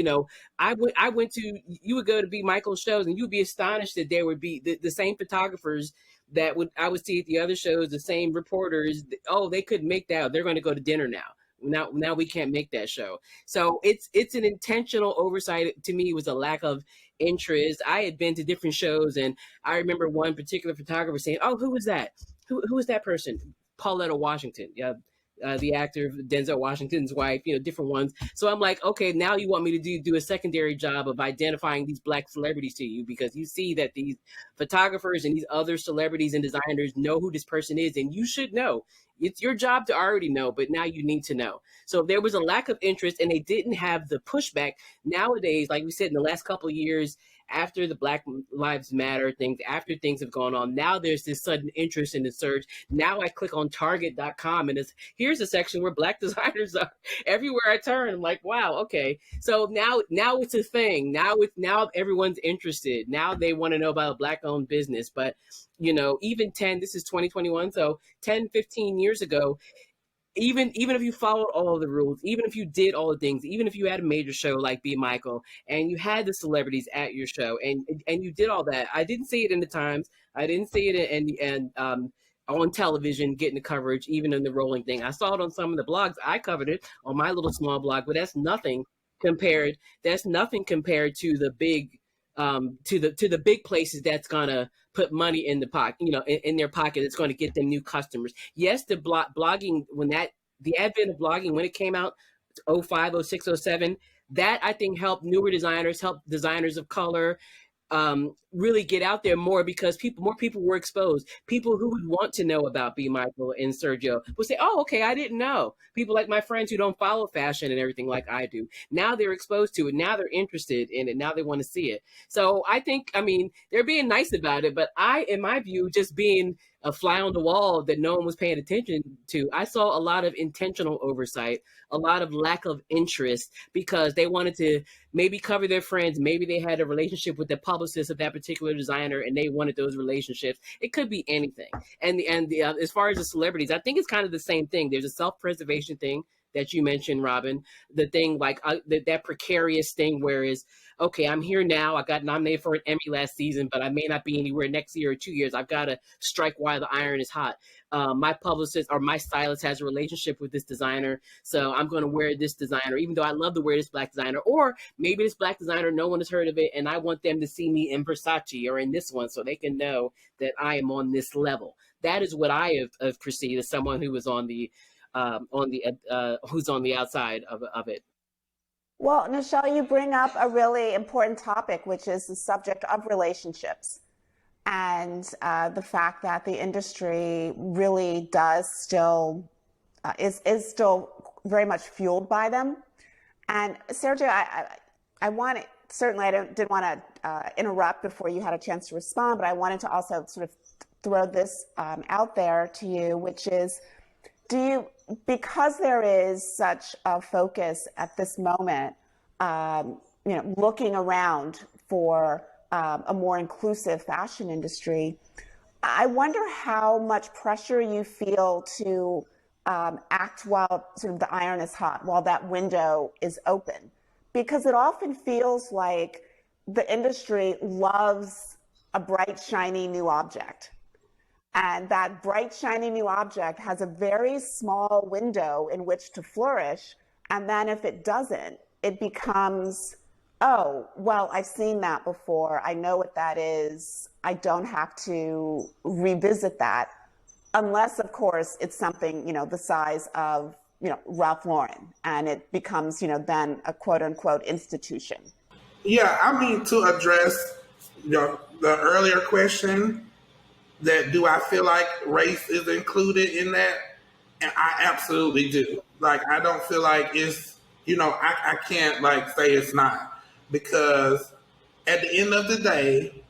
I went to, you would go to B. Michael's shows and you'd be astonished that there would be the same photographers that I would see at the other shows, the same reporters. Oh, they couldn't make that. They're going to go to dinner now. Now we can't make that show. So it's an intentional oversight. To me, it was a lack of interest. I had been to different shows, and I remember one particular photographer saying, "Oh, who was that? Who is that person?" Pauletta Washington. Yeah. The actor, Denzel Washington's wife, different ones. So I'm like, okay, now you want me to do a secondary job of identifying these Black celebrities to you, because you see that these photographers and these other celebrities and designers know who this person is, and you should know. It's your job to already know, but now you need to know. So there was a lack of interest, and they didn't have the pushback. Nowadays, like we said, in the last couple of years, after the Black Lives Matter things, after things have gone on, now there's this sudden interest in the search. Now I click on Target.com, and here's a section where Black designers are. Everywhere I turn, I'm like, wow, okay. So now it's a thing. Now everyone's interested. Now they want to know about a Black-owned business. But even this is 2021, so 10, 15 years ago, even if you followed all of the rules, even if you did all the things, even if you had a major show like B. Michael and you had the celebrities at your show and you did all that, I didn't see it in the Times. I didn't see it on television getting the coverage, even in the rolling thing. I saw it on some of the blogs. I covered it on my little small blog, but that's nothing compared to the big to the big places that's gonna put money in the pocket, in their pocket. It's going to get them new customers. Yes, the blogging, the advent of blogging, when it came out, 05, 06, 07, that I think helped newer designers, helped designers of color, really get out there more, because more people were exposed. People who would want to know about B. Michael and Sergio would say, "Oh, okay, I didn't know." People like my friends who don't follow fashion and everything like I do, now they're exposed to it. Now they're interested in it. Now they want to see it. So I think, I mean, they're being nice about it, but in my view, just being a fly on the wall that no one was paying attention to, I saw a lot of intentional oversight, a lot of lack of interest, because they wanted to maybe cover their friends. Maybe they had a relationship with the publicist of that particular designer and they wanted those relationships. It could be anything. And as far as the celebrities, I think it's kind of the same thing. There's a self-preservation thing that you mentioned, Robin, the thing like that precarious thing where is, okay, I'm here now. I got nominated for an Emmy last season, but I may not be anywhere next year or 2 years. I've got to strike while the iron is hot. My publicist or my stylist has a relationship with this designer, so I'm going to wear this designer, even though I love to wear this Black designer. Or maybe this Black designer, no one has heard of it, and I want them to see me in Versace or in this one so they can know that I am on this level. That is what I have perceived as someone who was who's on the outside of it. Well, Nichelle, you bring up a really important topic, which is the subject of relationships, and the fact that the industry really does still is still very much fueled by them. And Sergio, I wanted, certainly I didn't want to interrupt before you had a chance to respond, but I wanted to also sort of throw this out there to you, which is, because there is such a focus at this moment, looking around for a more inclusive fashion industry, I wonder how much pressure you feel to act while sort of the iron is hot, while that window is open, because it often feels like the industry loves a bright, shiny new object. And that bright, shiny new object has a very small window in which to flourish. And then if it doesn't, it becomes, oh, well, I've seen that before. I know what that is. I don't have to revisit that. Unless, of course, it's something, the size of, Ralph Lauren. And it becomes, then a quote unquote institution. Yeah, I mean, to address the earlier question, that do I feel like race is included in that? And I absolutely do. Like, I don't feel like it's, I can't say it's not, because at the end of the day,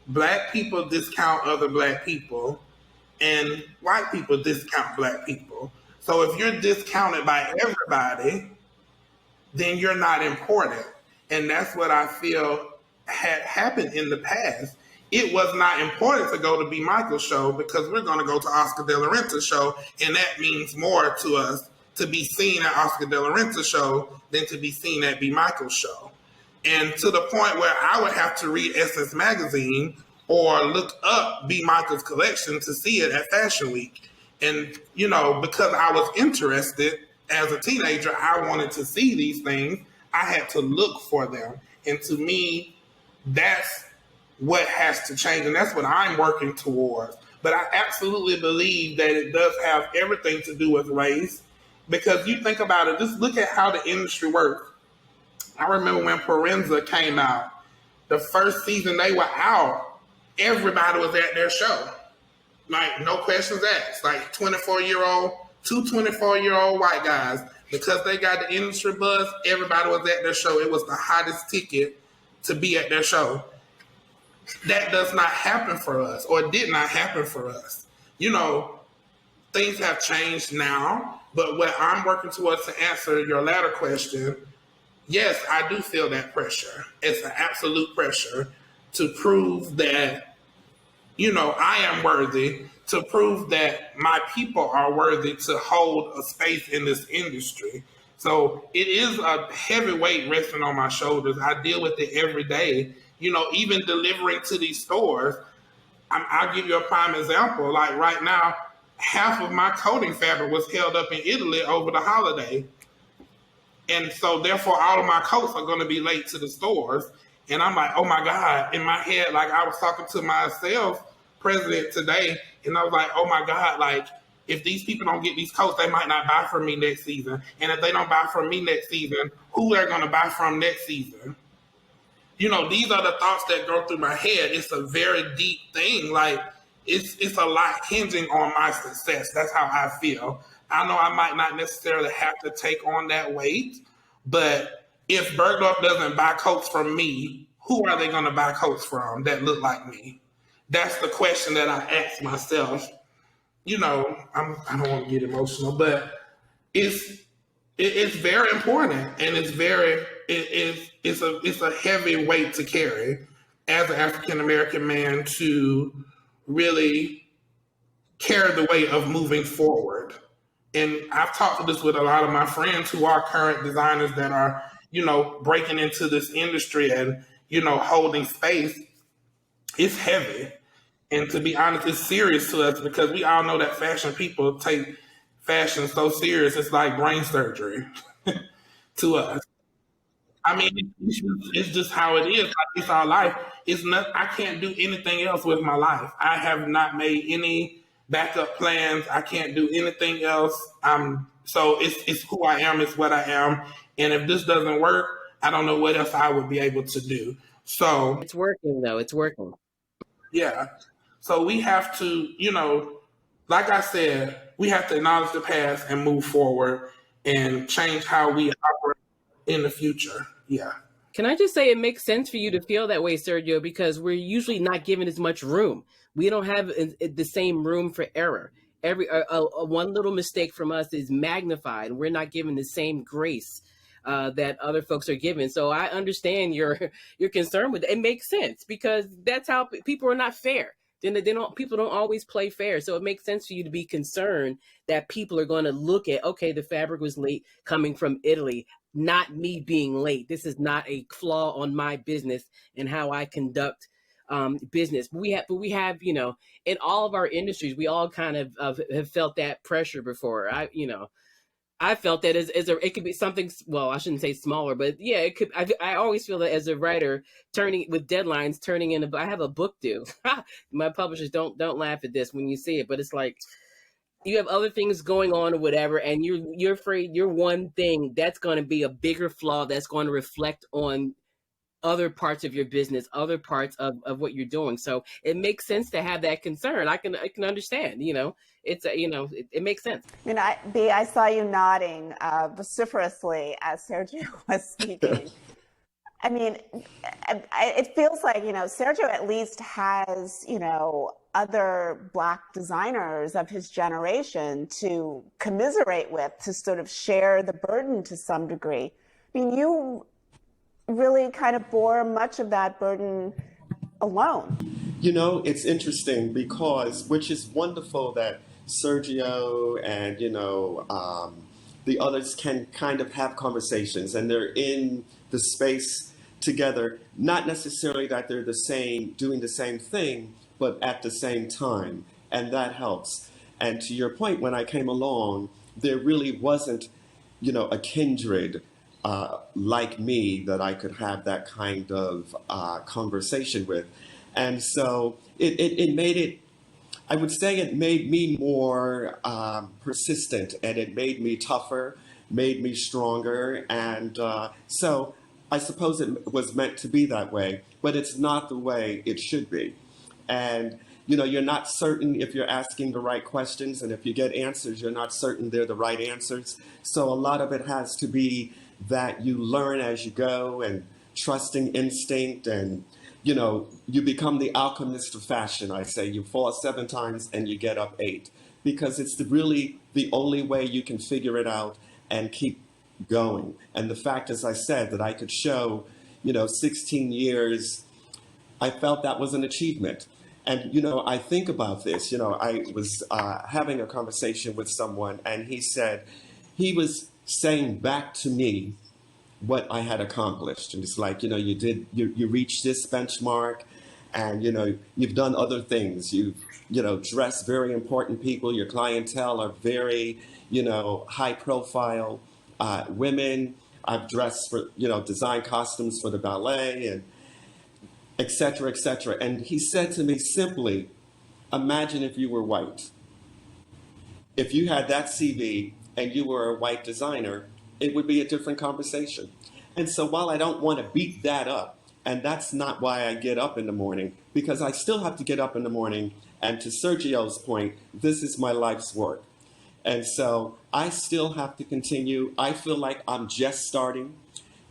Black people discount other Black people and white people discount Black people. So if you're discounted by everybody, then you're not important. And that's what I feel had happened in the past. It was not important to go to B. Michael's show because we're going to go to Oscar De La Renta's show, and that means more to us to be seen at Oscar De La Renta's show than to be seen at B. Michael's show. And to the point where I would have to read Essence Magazine or look up B. Michael's collection to see it at Fashion Week. And, because I was interested as a teenager, I wanted to see these things. I had to look for them. And to me, that's what has to change, and that's what I'm working towards. But I absolutely believe that it does have everything to do with race, because you think about it, just look at how the industry works. I remember when Parenza came out, the first season they were out, everybody was at their show. No questions asked. 2 24-year-old white guys, because they got the industry buzz, everybody was at their show. It was the hottest ticket to be at their show. That does not happen for us, or did not happen for us. Things have changed now, but what I'm working towards, to answer your latter question, yes, I do feel that pressure. It's an absolute pressure to prove that, I am worthy, to prove that my people are worthy to hold a space in this industry. So it is a heavy weight resting on my shoulders. I deal with it every day. Even delivering to these stores, I'll give you a prime example. Like right now, half of my coating fabric was held up in Italy over the holiday. And so therefore, all of my coats are going to be late to the stores. And I'm like, oh my God, in my head, I was talking to my sales president today, and I was like, oh my God, if these people don't get these coats, they might not buy from me next season. And if they don't buy from me next season, who they're going to buy from next season? these are the thoughts that go through my head. It's a very deep thing. Like it's a lot hinging on my success. That's how I feel. I know I might not necessarily have to take on that weight, but if Bergdorf doesn't buy coats from me, who are they going to buy coats from that look like me? That's the question that I ask myself. I don't want to get emotional, but it's very important, and it's a heavy weight to carry as an African American man to really carry the weight of moving forward. And I've talked to this with a lot of my friends who are current designers that are, breaking into this industry and, holding space. It's heavy. And to be honest, it's serious to us because we all know that fashion people take fashion so serious. It's like brain surgery to us. I mean, it's just how it is. Like, it's our life. It's not. I can't do anything else with my life. I have not made any backup plans. I can't do anything else. So it's who I am. It's what I am. And if this doesn't work, I don't know what else I would be able to do. So It's working though. It's working. yeah. So we have to, like I said, we have to acknowledge the past and move forward and change how we operate in the future. Yeah. Can I just say it makes sense for you to feel that way, Sergio, because we're usually not given as much room. We don't have the same room for error. Every one little mistake from us is magnified. We're not given the same grace that other folks are given. So I understand your concern with it. It makes sense because that's how people are not fair. Then people don't always play fair. So it makes sense for you to be concerned that people are going to look at, okay, the fabric was late coming from Italy, not me being late. This is not a flaw on my business and how I conduct business. But we have, in all of our industries, we all kind of have felt that pressure before. I felt that it could be something, well, I shouldn't say smaller, but yeah, it could. I always feel that as a writer, turning in I have a book due. My publishers don't laugh at this when you see it, but it's like you have other things going on or whatever, and you're afraid your one thing that's going to be a bigger flaw that's going to reflect on other parts of your business, other parts of what you're doing. So it makes sense to have that concern. I can understand, it makes sense. I saw you nodding vociferously as Sergio was speaking. I mean, it feels like, Sergio at least has, other Black designers of his generation to commiserate with, to sort of share the burden to some degree. I mean, you really kind of bore much of that burden alone. It's interesting because, which is wonderful that Sergio and, the others can kind of have conversations and they're in the space together, not necessarily that they're doing the same thing, but at the same time. And that helps. And to your point, when I came along, there really wasn't, a kindred like me that I could have that kind of conversation with. And so it made it, I would say it made me more persistent, and it made me tougher, made me stronger. And so I suppose it was meant to be that way, but it's not the way it should be. And, you're not certain if you're asking the right questions, and if you get answers, you're not certain they're the right answers. So a lot of it has to be that you learn as you go and trusting instinct, and you become the alchemist of fashion. I say you fall 7 times and you get up 8, because it's really the only way you can figure it out and keep going. And the fact, as I said, that I could show 16 years, I felt that was an achievement. And I think about this. I was having a conversation with someone, and he was saying back to me what I had accomplished. And it's like, you reached this benchmark, and, you've done other things. You've, dressed very important people. Your clientele are very, high profile women. I've dressed for, design costumes for the ballet, and et cetera, et cetera. And he said to me simply, imagine if you were white. If you had that CV and you were a white designer, it would be a different conversation. And so while I don't want to beat that up, And that's not why I get up in the morning, because I still have to get up in the morning. And to Sergio's point, this is my life's work. And so I still have to continue. I feel like I'm just starting.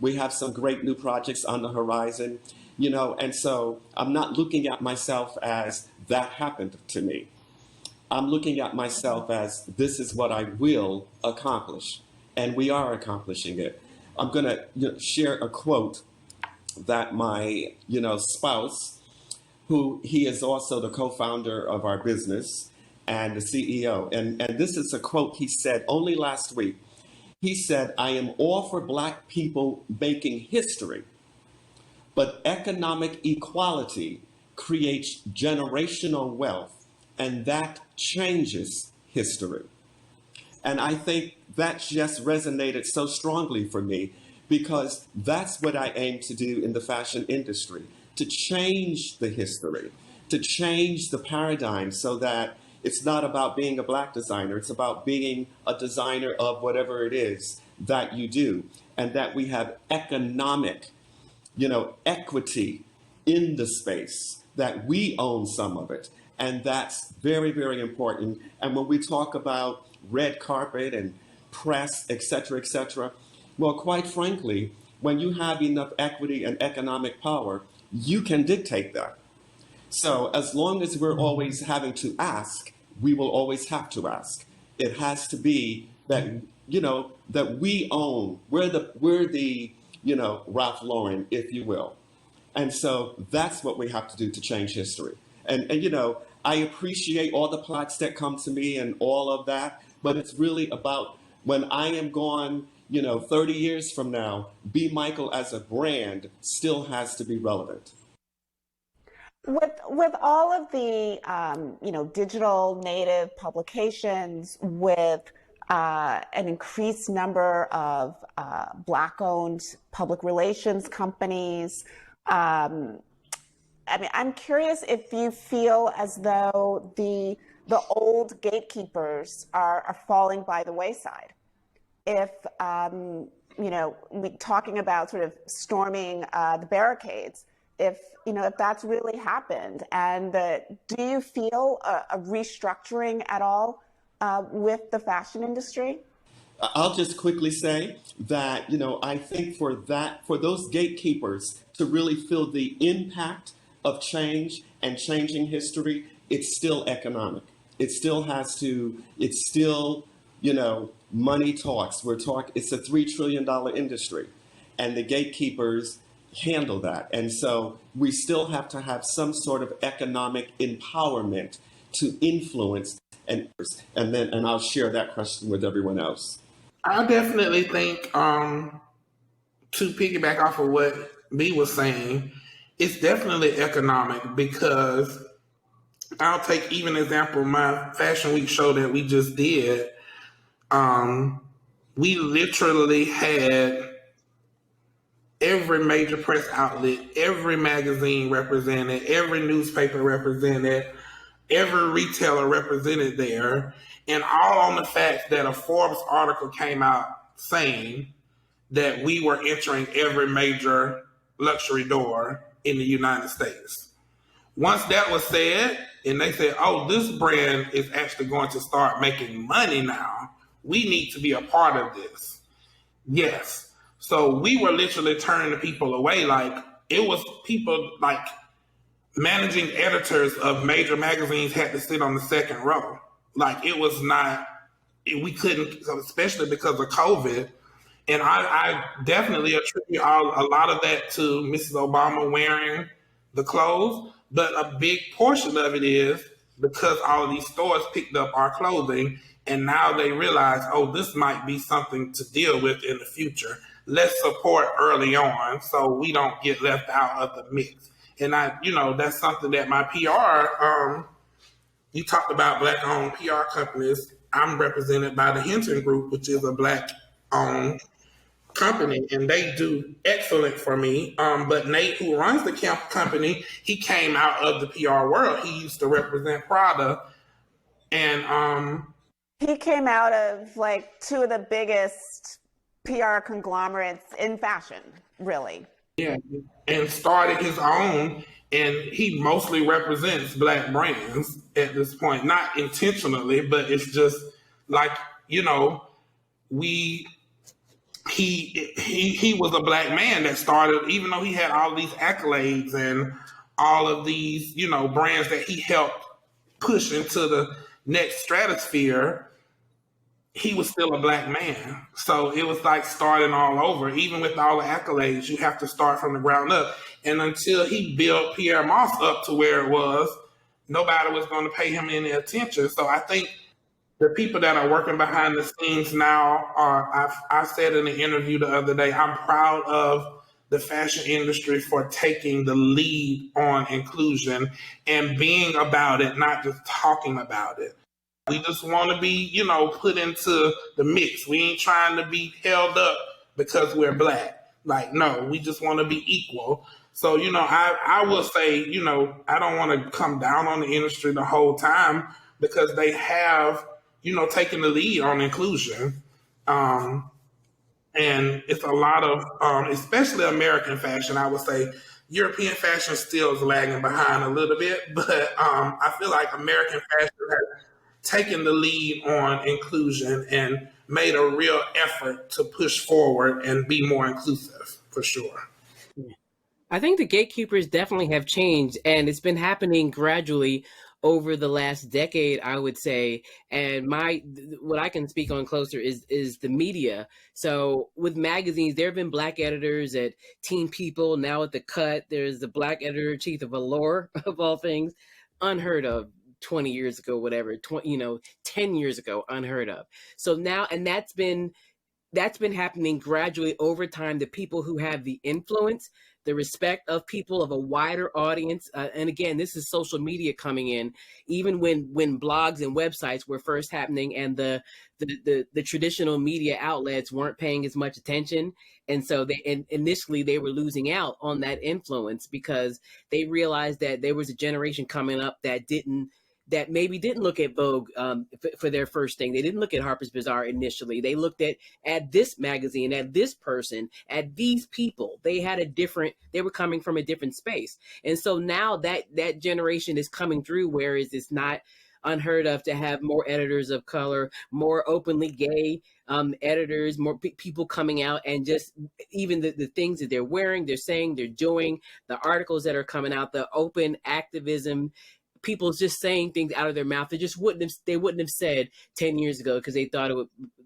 We have some great new projects on the horizon, and so I'm not looking at myself as that happened to me. I'm looking at myself as this is what I will accomplish. And we are accomplishing it. I'm going to share a quote that my, spouse, who he is also the co-founder of our business and the CEO. And this is a quote he said only last week. He said, "I am all for Black people making history, but economic equality creates generational wealth, and that changes history." And I think that just resonated so strongly for me, because that's what I aim to do in the fashion industry, to change the history, to change the paradigm so that it's not about being a Black designer. It's about being a designer of whatever it is that you do, and that we have economic, equity in the space, that we own some of it. And that's very, very important. And when we talk about red carpet and press, et cetera, well, quite frankly, when you have enough equity and economic power, you can dictate that. So as long as we're always having to ask, we will always have to ask. It has to be that, that we own, we're the, Ralph Lauren, if you will. And so that's what we have to do to change history. And I appreciate all the plaques that come to me and all of that, but it's really about when I am gone, 30 years from now, B. Michael as a brand still has to be relevant. With all of the digital native publications, with an increased number of Black-owned public relations companies, I'm curious if you feel as though the old gatekeepers are falling by the wayside. If talking about sort of storming the barricades, if that's really happened, and do you feel a restructuring at all with the fashion industry? I'll just quickly say that, I think for those gatekeepers to really feel the impact of change and changing history, it's still economic. It's still, money talks. It's a $3 trillion industry, and the gatekeepers handle that. And so we still have to have some sort of economic empowerment to influence and I'll share that question with everyone else. I definitely think, to piggyback off of what B was saying, it's definitely economic, because I'll take even example, my Fashion Week show that we just did. We literally had every major press outlet, every magazine represented, every newspaper represented, every retailer represented there, and all on the fact that a Forbes article came out saying that we were entering every major luxury door in the United States. Once that was said, and they said, "Oh, this brand is actually going to start making money now. We need to be a part of this." Yes. So we were literally turning the people away. Like, it was people like managing editors of major magazines had to sit on the second row. Like, it was not, we couldn't, especially because of COVID. And I definitely attribute a lot of that to Mrs. Obama wearing the clothes. But a big portion of it is because all of these stores picked up our clothing, and now they realize, oh, this might be something to deal with in the future. Let's support early on so we don't get left out of the mix. And that's something that my PR, you talked about Black-owned PR companies. I'm represented by the Hinton Group, which is a Black-owned company, and they do excellent for me. But Nate, who runs the company, he came out of the PR world. He used to represent Prada, and he came out of like two of the biggest PR conglomerates in fashion, really. Yeah, and started his own, and he mostly represents black brands at this point, not intentionally, but it's just like, you know, we he was a black man that started, even though he had all these accolades and all of these, you know, brands that he helped push into the next stratosphere. He was still a black man. So it was like starting all over. Even with all the accolades, you have to start from the ground up. And until he built Pierre Moss up to where it was, nobody was going to pay him any attention. So I think the people that are working behind the scenes now are, I said in an interview the other day, I'm proud of the fashion industry for taking the lead on inclusion and being about it, not just talking about it. We just want to be, you know, put into the mix. We ain't trying to be held up because we're black. Like, no, we just want to be equal. So, you know, I will say, you know, I don't want to come down on the industry the whole time because they have, you know, taken the lead on inclusion. Um, and it's a lot of, especially American fashion, I would say. European fashion still is lagging behind a little bit, but I feel like American fashion has taken the lead on inclusion and made a real effort to push forward and be more inclusive for sure. I think the gatekeepers definitely have changed, and it's been happening gradually over the last decade, I would say. And what I can speak on closer is the media. So with magazines, there have been black editors at Teen People, now at The Cut. There's the black editor in chief of Allure, of all things, unheard of. 20 years ago, whatever, 10 years ago, unheard of. So now, and that's been happening gradually over time. The people who have the influence, the respect of people of a wider audience, and again, this is social media coming in. Even when blogs and websites were first happening, and the traditional media outlets weren't paying as much attention, and so initially they were losing out on that influence because they realized that there was a generation coming up that maybe didn't look at Vogue for their first thing. They didn't look at Harper's Bazaar initially. They looked at this magazine, at this person, at these people. They were coming from a different space. And so now that generation is coming through, whereas it's not unheard of to have more editors of color, more openly gay editors, more people coming out, and just even the things that they're wearing, they're saying, they're doing, the articles that are coming out, the open activism, people just saying things out of their mouth they wouldn't have said 10 years ago because they thought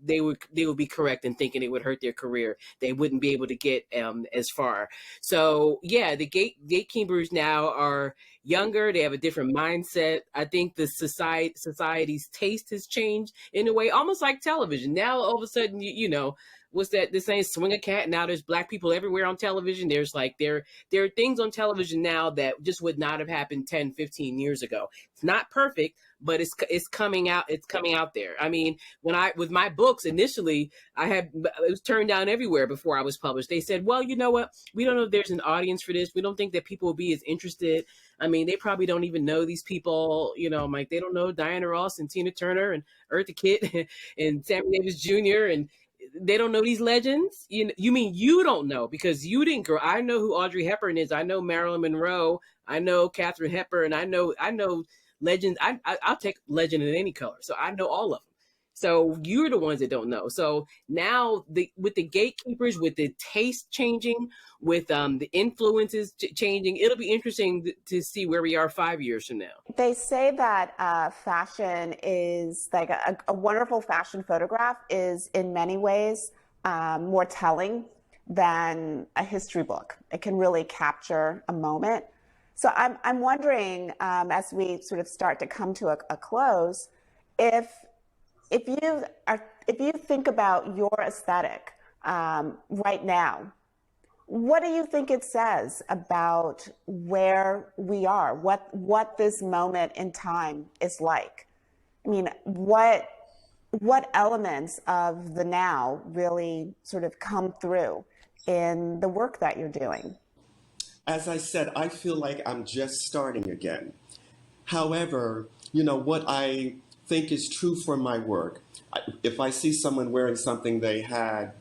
they would be correct in thinking it would hurt their career. They wouldn't be able to get as far. So yeah, the gatekeepers now are younger. They have a different mindset. I think the society's taste has changed in a way, almost like television. Now all of a sudden, you know, what's that? This ain't Swing a Cat. Now there's black people everywhere on television. There's like there are things on television now that just would not have happened 10, 15 years ago. It's not perfect, but it's coming out. It's coming out there. I mean, with my books initially, it was turned down everywhere before I was published. They said, well, you know what? We don't know if there's an audience for this. We don't think that people will be as interested. I mean, they probably don't even know these people. You know, like they don't know Diana Ross and Tina Turner and Eartha Kitt and Sammy Davis Jr. and they don't know these legends. You mean you don't know because you didn't grow. I know who Audrey Hepburn is. I know Marilyn Monroe. I know Katharine Hepburn. I know legends. I'll take legend in any color. So I know all of them. So you're the ones that don't know. So now with the gatekeepers, with the taste changing, with the influences changing, it'll be interesting to see where we are 5 years from now. They say that fashion is like a wonderful fashion photograph is in many ways more telling than a history book. It can really capture a moment. So I'm wondering, as we sort of start to come to a close, if you think about your aesthetic right now, what do you think it says about where we are, what this moment in time is like? I mean, what elements of the now really sort of come through in the work that you're doing? As I said, I feel like I'm just starting again. However, you know, what I think is true for my work, if I see someone wearing something they had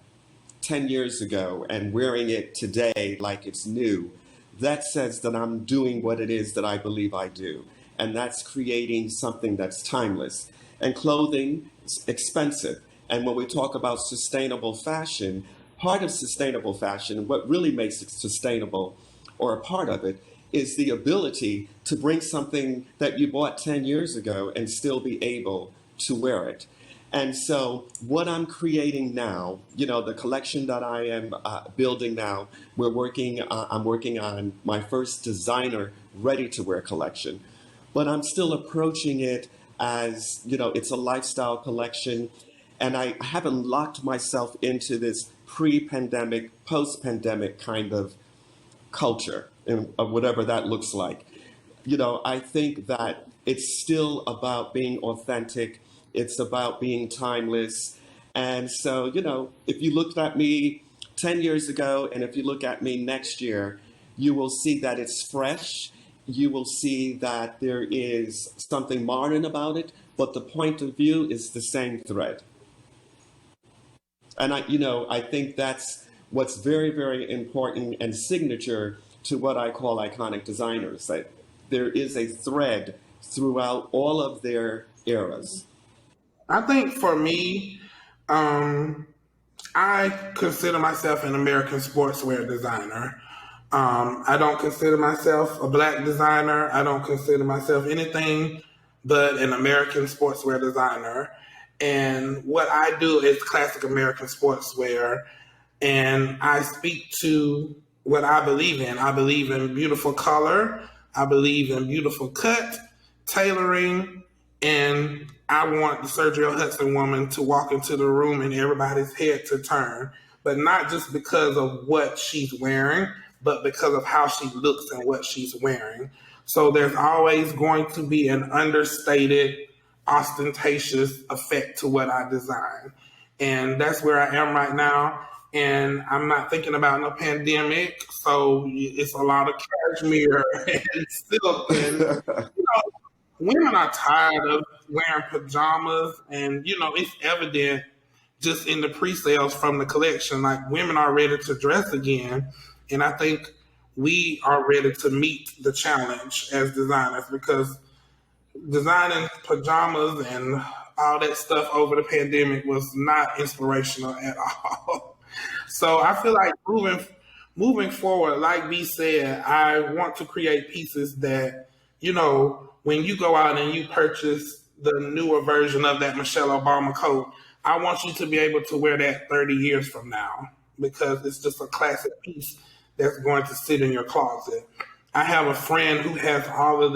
10 years ago and wearing it today like it's new, that says that I'm doing what it is that I believe I do. And that's creating something that's timeless. And clothing is expensive. And when we talk about sustainable fashion, part of sustainable fashion, what really makes it sustainable, or a part of it, is the ability to bring something that you bought 10 years ago and still be able to wear it. And so what I'm creating now, the collection that I am building now, I'm working on my first designer ready-to-wear collection. But I'm still approaching it as, it's a lifestyle collection. And I haven't locked myself into this pre-pandemic, post-pandemic kind of culture, of whatever that looks like. I think that it's still about being authentic. It's about being timeless. And so, if you looked at me 10 years ago and if you look at me next year, you will see that it's fresh. You will see that there is something modern about it, but the point of view is the same thread. And I think that's what's very, very important and signature to what I call iconic designers. That there is a thread throughout all of their eras. I think for me, I consider myself an American sportswear designer. I don't consider myself a Black designer. I don't consider myself anything but an American sportswear designer. And what I do is classic American sportswear. And I speak to what I believe in. I believe in beautiful color. I believe in beautiful cut, tailoring, and I want the Sergio Hudson woman to walk into the room and everybody's head to turn, but not just because of what she's wearing, but because of how she looks and what she's wearing. So there's always going to be an understated, ostentatious effect to what I design. And that's where I am right now. And I'm not thinking about no pandemic, so it's a lot of cashmere and silk. And, women are tired of wearing pajamas, and, it's evident just in the pre-sales from the collection. Like, women are ready to dress again. And I think we are ready to meet the challenge as designers, because designing pajamas and all that stuff over the pandemic was not inspirational at all. So I feel like moving forward, like B said, I want to create pieces that, when you go out and you purchase the newer version of that Michelle Obama coat, I want you to be able to wear that 30 years from now, because it's just a classic piece that's going to sit in your closet. I have a friend who has all of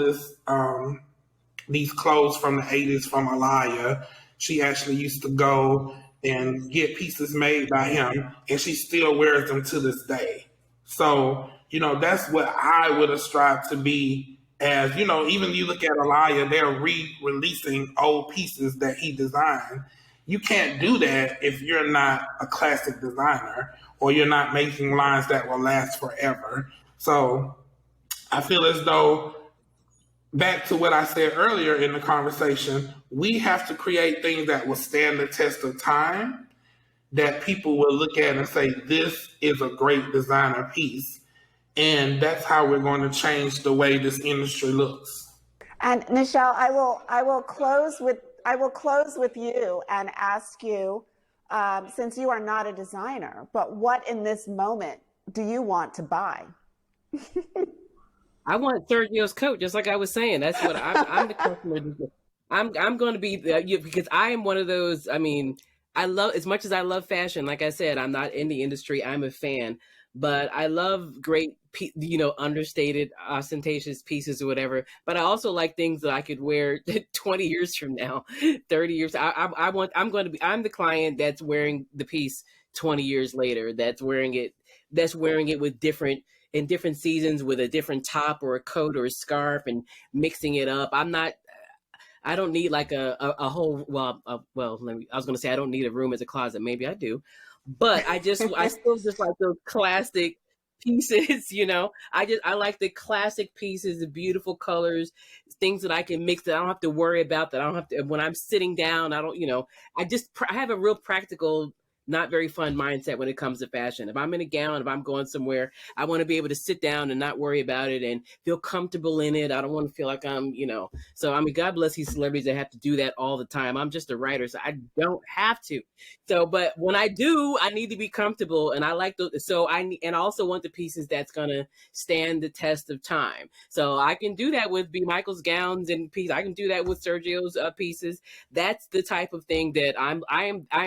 these clothes from the 80s from Alaya. She actually used to go and get pieces made by him, and she still wears them to this day. So, that's what I would ascribe to be as, even you look at Alaya, they're re-releasing old pieces that he designed. You can't do that if you're not a classic designer or you're not making lines that will last forever. So I feel as though, back to what I said earlier in the conversation, we have to create things that will stand the test of time, that people will look at and say, this is a great designer piece. And that's how we're going to change the way this industry looks. And Michelle, I will close with you and ask you, since you are not a designer, but what in this moment do you want to buy? I want Sergio's coat, just like I was saying. That's what I'm the customer. I'm going to be because I am one of those. I mean, I love, as much as I love fashion. Like I said, I'm not in the industry. I'm a fan, but I love great, understated, ostentatious pieces or whatever. But I also like things that I could wear 20 years from now, 30 years. I'm the client that's wearing the piece 20 years later. That's wearing it with in different seasons with a different top or a coat or a scarf and mixing it up. I don't need like a whole, I was going to say I don't need a room as a closet. Maybe I do, but I still just like those classic pieces, I like the classic pieces, the beautiful colors, things that I can mix that I don't have to worry about, that I don't have to, when I'm sitting down, I don't, I have a real practical not very fun mindset when it comes to fashion. If I'm in a gown, if I'm going somewhere, I want to be able to sit down and not worry about it and feel comfortable in it. I don't want to feel like I'm, so I mean, God bless these celebrities that have to do that all the time. I'm just a writer, so I don't have to. So, but when I do, I need to be comfortable, and I like those. So and I also want the pieces that's gonna stand the test of time. So I can do that with B. Michael's gowns and pieces. I can do that with Sergio's pieces. That's the type of thing that I'm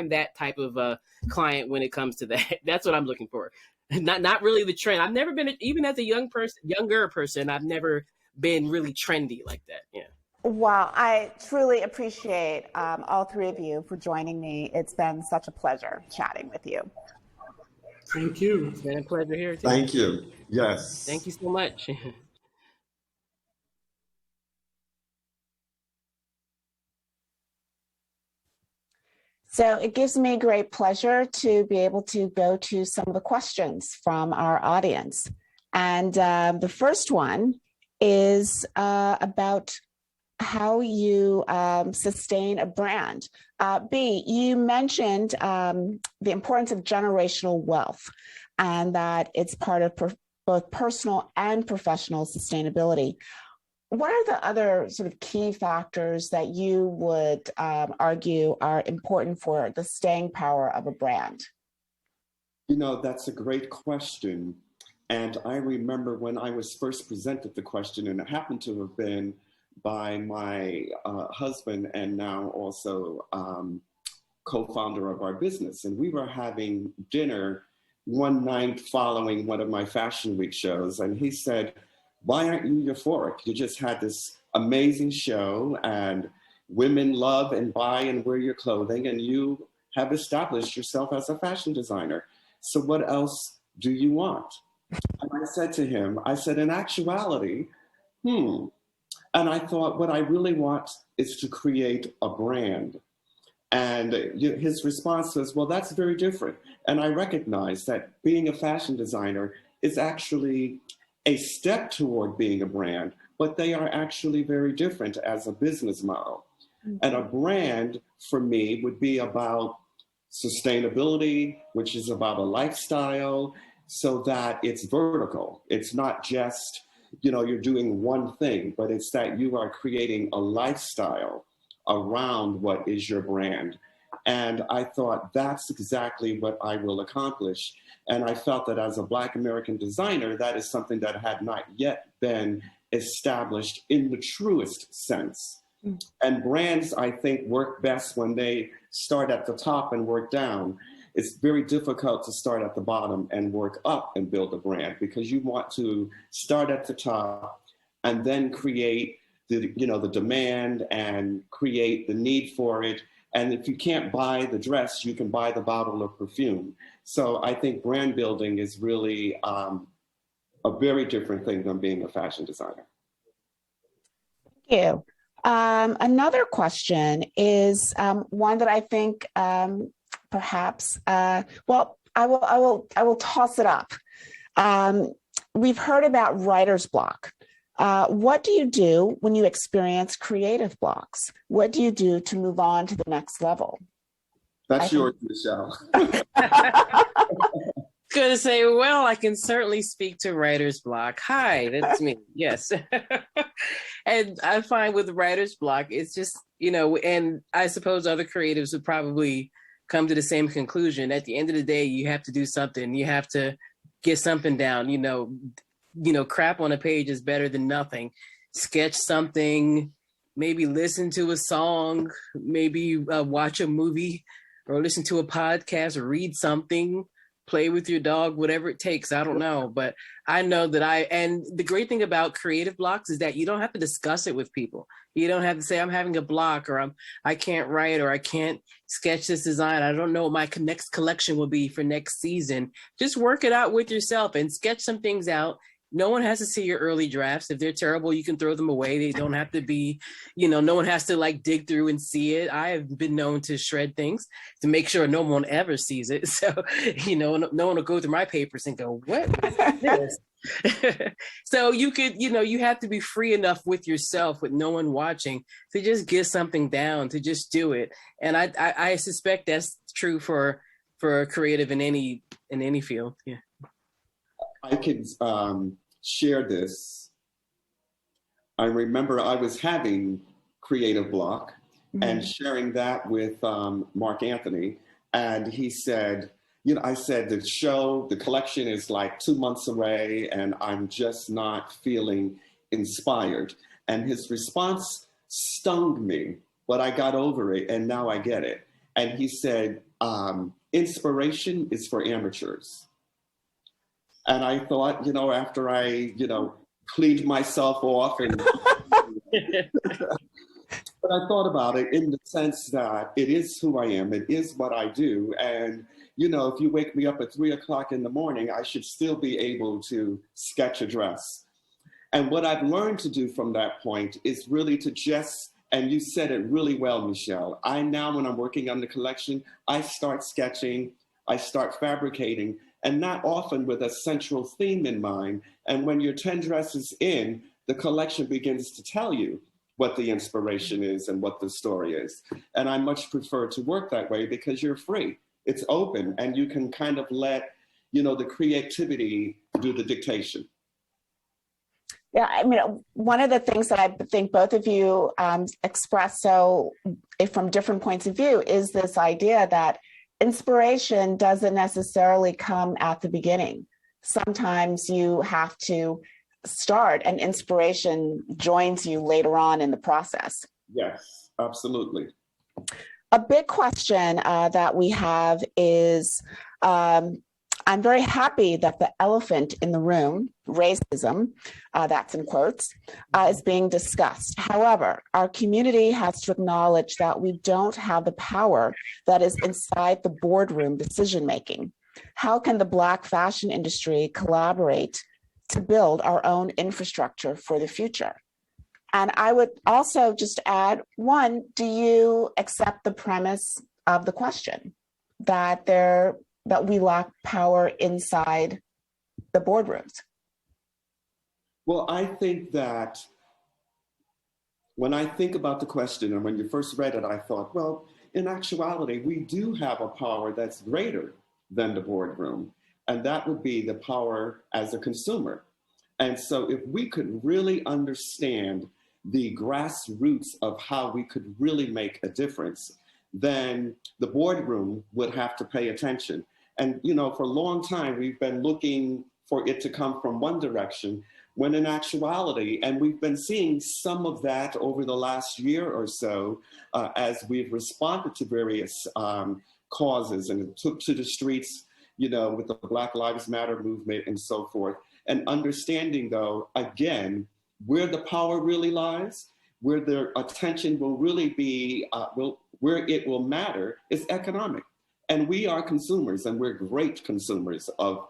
that type of client when it comes to that. That's what I'm looking for. Not really the trend. I've never been, even as a younger person, I've never been really trendy like that. Yeah. Well, I truly appreciate all three of you for joining me. It's been such a pleasure chatting with you. Thank you. It's been a pleasure here too. Thank you. Yes. Thank you so much. So it gives me great pleasure to be able to go to some of the questions from our audience. And the first one is about how you sustain a brand. B, you mentioned the importance of generational wealth and that it's part of both personal and professional sustainability. What are the other sort of key factors that you would argue are important for the staying power of a brand? That's a great question. And I remember when I was first presented the question, and it happened to have been by my husband and now also co-founder of our business. And we were having dinner one night following one of my Fashion Week shows. And he said, "Why aren't you euphoric? You just had this amazing show and women love and buy and wear your clothing and you have established yourself as a fashion designer. So what else do you want?" And I said to him, in actuality, And I thought, what I really want is to create a brand. And his response was, well, that's very different. And I recognize that being a fashion designer is actually a step toward being a brand, but they are actually very different as a business model. Mm-hmm. And a brand for me would be about sustainability, which is about a lifestyle, so that it's vertical. It's not just, you're doing one thing, but it's that you are creating a lifestyle around what is your brand. And I thought that's exactly what I will accomplish. And I felt that as a Black American designer, that is something that had not yet been established in the truest sense. Mm. And brands, I think, work best when they start at the top and work down. It's very difficult to start at the bottom and work up and build a brand, because you want to start at the top and then create the demand and create the need for it. And if you can't buy the dress, you can buy the bottle of perfume. So I think brand building is really a very different thing than being a fashion designer. Thank you. Another question is one that I think perhaps, I will toss it up. We've heard about writer's block. What do you do when you experience creative blocks? What do you do to move on to the next level? That's yours, Michelle. Gonna say, well, I can certainly speak to writer's block. Hi, that's me. Yes. And I find with writer's block, it's just, and I suppose other creatives would probably come to the same conclusion. At the end of the day, you have to do something. You have to get something down. Crap on a page is better than nothing. Sketch something, maybe listen to a song, maybe watch a movie or listen to a podcast or read something, play with your dog, whatever it takes. I don't know. But I know that and the great thing about creative blocks is that you don't have to discuss it with people. You don't have to say, I'm having a block, or I can't write, or I can't sketch this design. I don't know what my next collection will be for next season. Just work it out with yourself and sketch some things out. No one has to see your early drafts. If they're terrible, you can throw them away. They don't have to be, no one has to dig through and see it. I have been known to shred things to make sure no one ever sees it. So, no one will go through my papers and go, what is this? So you could, you have to be free enough with yourself, with no one watching, to just get something down, to just do it. And I suspect that's true for for a creative in any field. Yeah. I can share this. I remember I was having creative block and sharing that with Mark Anthony, and he said, you know, I said the collection is like 2 months away, and I'm just not feeling inspired. And his response stung me, but I got over it, and now I get it. And he said, inspiration is for amateurs. And I thought, you know, after I, you know, cleaned myself off and but I thought about it in the sense that it is who I am, it is what I do. And, you know, if you wake me up at 3 o'clock in the morning, I should still be able to sketch a dress. And what I've learned to do from that point is really to just, and you said it really well, Michelle, I now, when I'm working on the collection, I start sketching, I start fabricating, and not often with a central theme in mind. And when your 10 dresses in, the collection begins to tell you what the inspiration is and what the story is. And I much prefer to work that way because you're free. It's open, and you can kind of let, you know, the creativity do the dictation. Yeah, I mean, one of the things that I think both of you express so from different points of view is this idea that inspiration doesn't necessarily come at the beginning. Sometimes you have to start and inspiration joins you later on in the process. Yes, absolutely. A big question that we have is, I'm very happy that the elephant in the room, racism, that's in quotes, is being discussed. However, our community has to acknowledge that we don't have the power that is inside the boardroom decision-making. How can the Black fashion industry collaborate to build our own infrastructure for the future? And I would also just add, one, do you accept the premise of the question that we lack power inside the boardrooms? Well, I think that when I think about the question, and when you first read it, I thought, well, in actuality, we do have a power that's greater than the boardroom, and that would be the power as a consumer. And so if we could really understand the grassroots of how we could really make a difference, then the boardroom would have to pay attention. And, you know, for a long time, we've been looking for it to come from one direction, when in actuality, and we've been seeing some of that over the last year or so, as we've responded to various causes and took to the streets, you know, with the Black Lives Matter movement and so forth. And understanding, though, again, where the power really lies, where their attention will really be, where it will matter is economic. And we are consumers, and we're great consumers of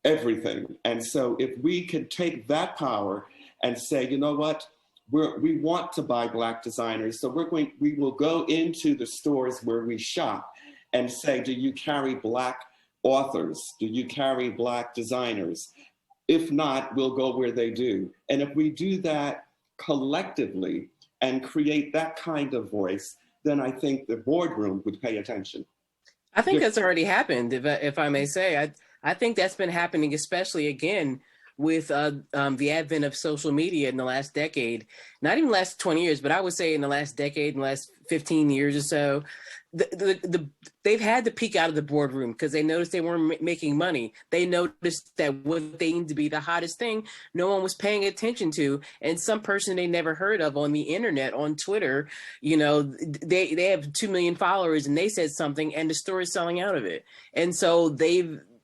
everything. And so if we could take that power and say, you know what, we want to buy Black designers, so we will go into the stores where we shop and say, do you carry Black authors? Do you carry Black designers? If not, we'll go where they do. And if we do that collectively and create that kind of voice, then I think the boardroom would pay attention. I think that's already happened, if I may say. I think that's been happening, especially again with the advent of social media in the last decade, not even the last 20 years, but I would say in the last decade, in the last 15 years or so, they've had to peek out of the boardroom because they noticed they weren't making money. They noticed that what they need to be the hottest thing, no one was paying attention to. And some person they never heard of on the internet, on Twitter, you know, they have 2 million followers and they said something and the store is selling out of it. And so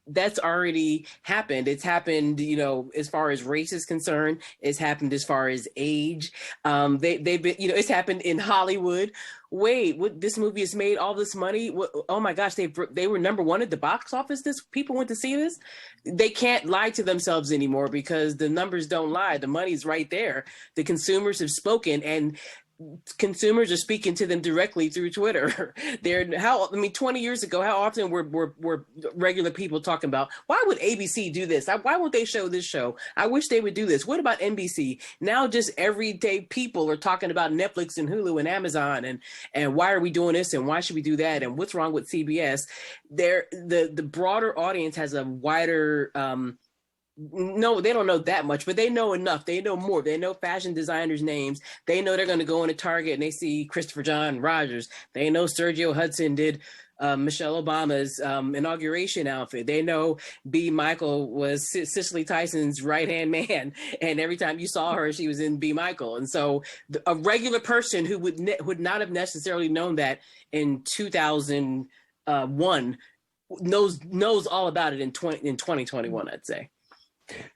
that's already happened. It's happened, you know, as far as race is concerned. It's happened as far as age. They've been, you know, it's happened in Hollywood. Wait, this movie has made all this money? Oh my gosh, they were #1 at the box office. People went to see this. They can't lie to themselves anymore because the numbers don't lie. The money's right there. The consumers have spoken, and consumers are speaking to them directly through Twitter. 20 years ago, how often were regular people talking about, why would ABC do this? Why won't they show this show? I wish they would do this. What about NBC? Now just everyday people are talking about Netflix and Hulu and Amazon and why are we doing this and why should we do that and what's wrong with CBS? The broader audience has a wider no, they don't know that much, but they know enough. They know more. They know fashion designers' names. They know they're going to go into Target and they see Christopher John Rogers. They know Sergio Hudson did Michelle Obama's inauguration outfit. They know B. Michael was Cicely Tyson's right-hand man. And every time you saw her, she was in B. Michael. And so a regular person who would not have necessarily known that in 2001 knows all about it in 2021, I'd say.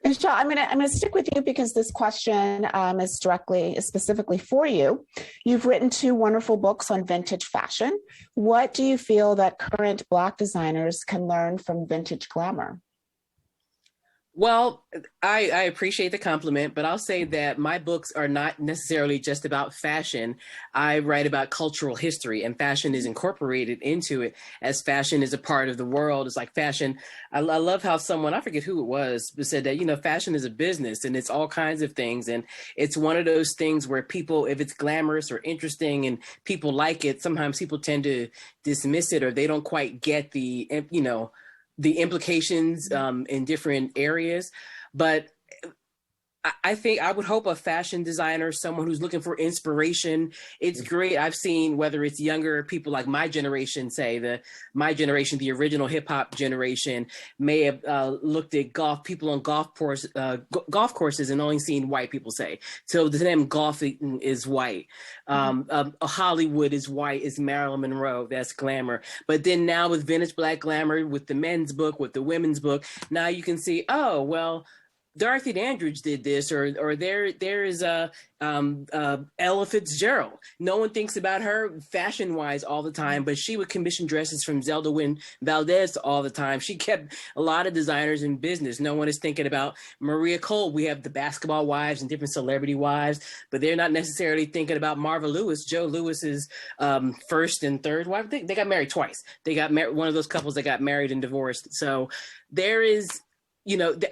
Michelle, I'm gonna stick with you because this question is specifically for you. You've written 2 wonderful books on vintage fashion. What do you feel that current Black designers can learn from vintage glamour? Well, I appreciate the compliment, but I'll say that my books are not necessarily just about fashion. I write about cultural history, and fashion is incorporated into it, as fashion is a part of the world. It's like fashion. I love how someone, I forget who it was, but said that, fashion is a business and it's all kinds of things. And it's one of those things where people, if it's glamorous or interesting and people like it, sometimes people tend to dismiss it or they don't quite get the implications in different areas. But I think I would hope a fashion designer, someone who's looking for inspiration, it's great. I've seen whether it's younger people like my generation, the original hip hop generation may have looked at people on golf courses and only seen white people say. So to them, golf is white. Hollywood is white, is Marilyn Monroe. That's glamour. But then now with vintage Black glamour, with the men's book, with the women's book, now you can see, oh, well, Dorothy Dandridge did this, or there is Ella Fitzgerald. No one thinks about her fashion-wise all the time, but she would commission dresses from Zelda Wynn Valdez all the time. She kept a lot of designers in business. No one is thinking about Maria Cole. We have the basketball wives and different celebrity wives, but they're not necessarily thinking about Marva Lewis, Joe Lewis's first and third wife. They got married twice. They got one of those couples that got married and divorced. So there is...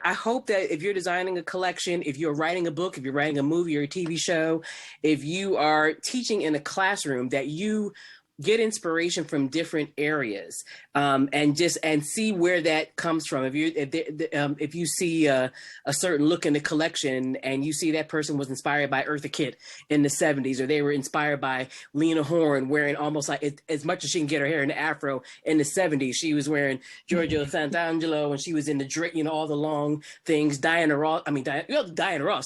I hope that if you're designing a collection, if you're writing a book, if you're writing a movie or a TV show, if you are teaching in a classroom, that you get inspiration from different areas and see where that comes from. If you see a certain look in the collection and you see that person was inspired by Eartha Kitt in the 70s, or they were inspired by Lena Horne wearing almost like as much as she can get her hair in the afro in the 70s, she was wearing Giorgio Sant'Angelo and she was in the all the long things. Diana Ross,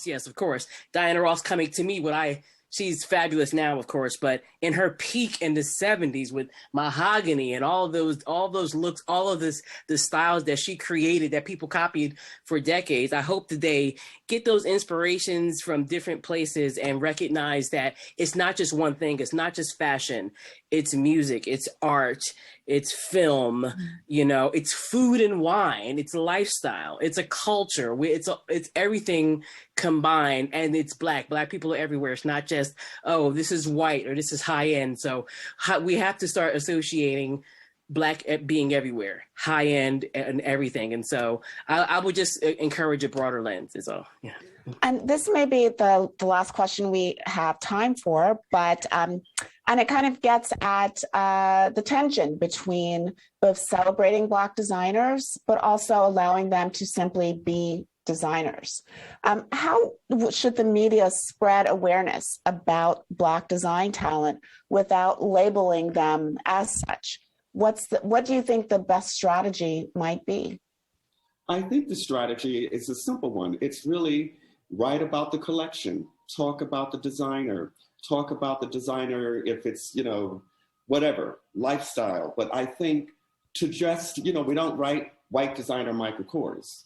yes, of course. Diana Ross coming to me she's fabulous now, of course, but in her peak in the 70s with mahogany and all those looks, all of the styles that she created that people copied for decades, I hope that they get those inspirations from different places and recognize that it's not just one thing. It's not just fashion. It's music. It's art. It's film. It's food and wine. It's lifestyle. It's a culture. It's everything combined, and it's Black. Black people are everywhere. It's not just, oh, this is white or this is high end. So we have to start associating Black being everywhere, high end and everything. And so I would just encourage a broader lens is all. Yeah. And this may be the last question we have time for, but and it kind of gets at the tension between both celebrating Black designers, but also allowing them to simply be designers. How should the media spread awareness about Black design talent without labeling them as such? What do you think the best strategy might be? I think the strategy is a simple one. It's really write about the collection, talk about the designer, if it's, whatever, lifestyle. But I think to just, we don't write white designer Michael Kors.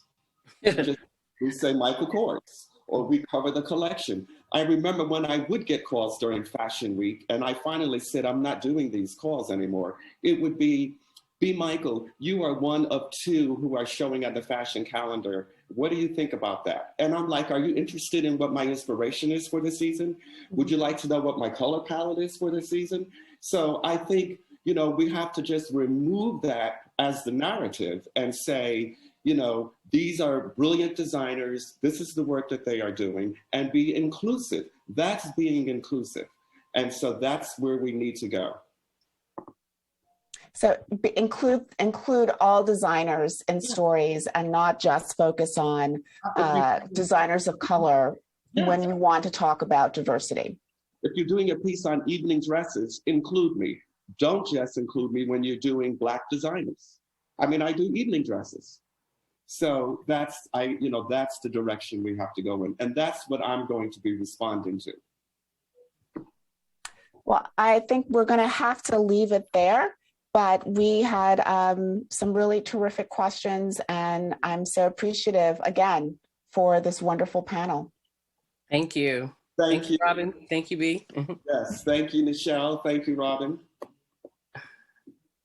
We say Michael Kors, or we cover the collection. I remember when I would get calls during Fashion Week, and I finally said, I'm not doing these calls anymore. It would be B. Michael, you are one of two who are showing at the fashion calendar. What do you think about that? And I'm like, are you interested in what my inspiration is for the season? Would you like to know what my color palette is for the season? So I think, we have to just remove that as the narrative and say, these are brilliant designers. This is the work that they are doing, and be inclusive. That's being inclusive. And so that's where we need to go. So include all designers in stories and not just focus on designers of color when you want to talk about diversity. If you're doing a piece on evening dresses, include me. Don't just include me when you're doing Black designers. I mean, I do evening dresses. So that's the direction we have to go in. And that's what I'm going to be responding to. Well, I think we're going to have to leave it there. But we had some really terrific questions, and I'm so appreciative, again, for this wonderful panel. Thank you. Thank you, Robin. Thank you, B. Yes, thank you, Nichelle. Thank you, Robin.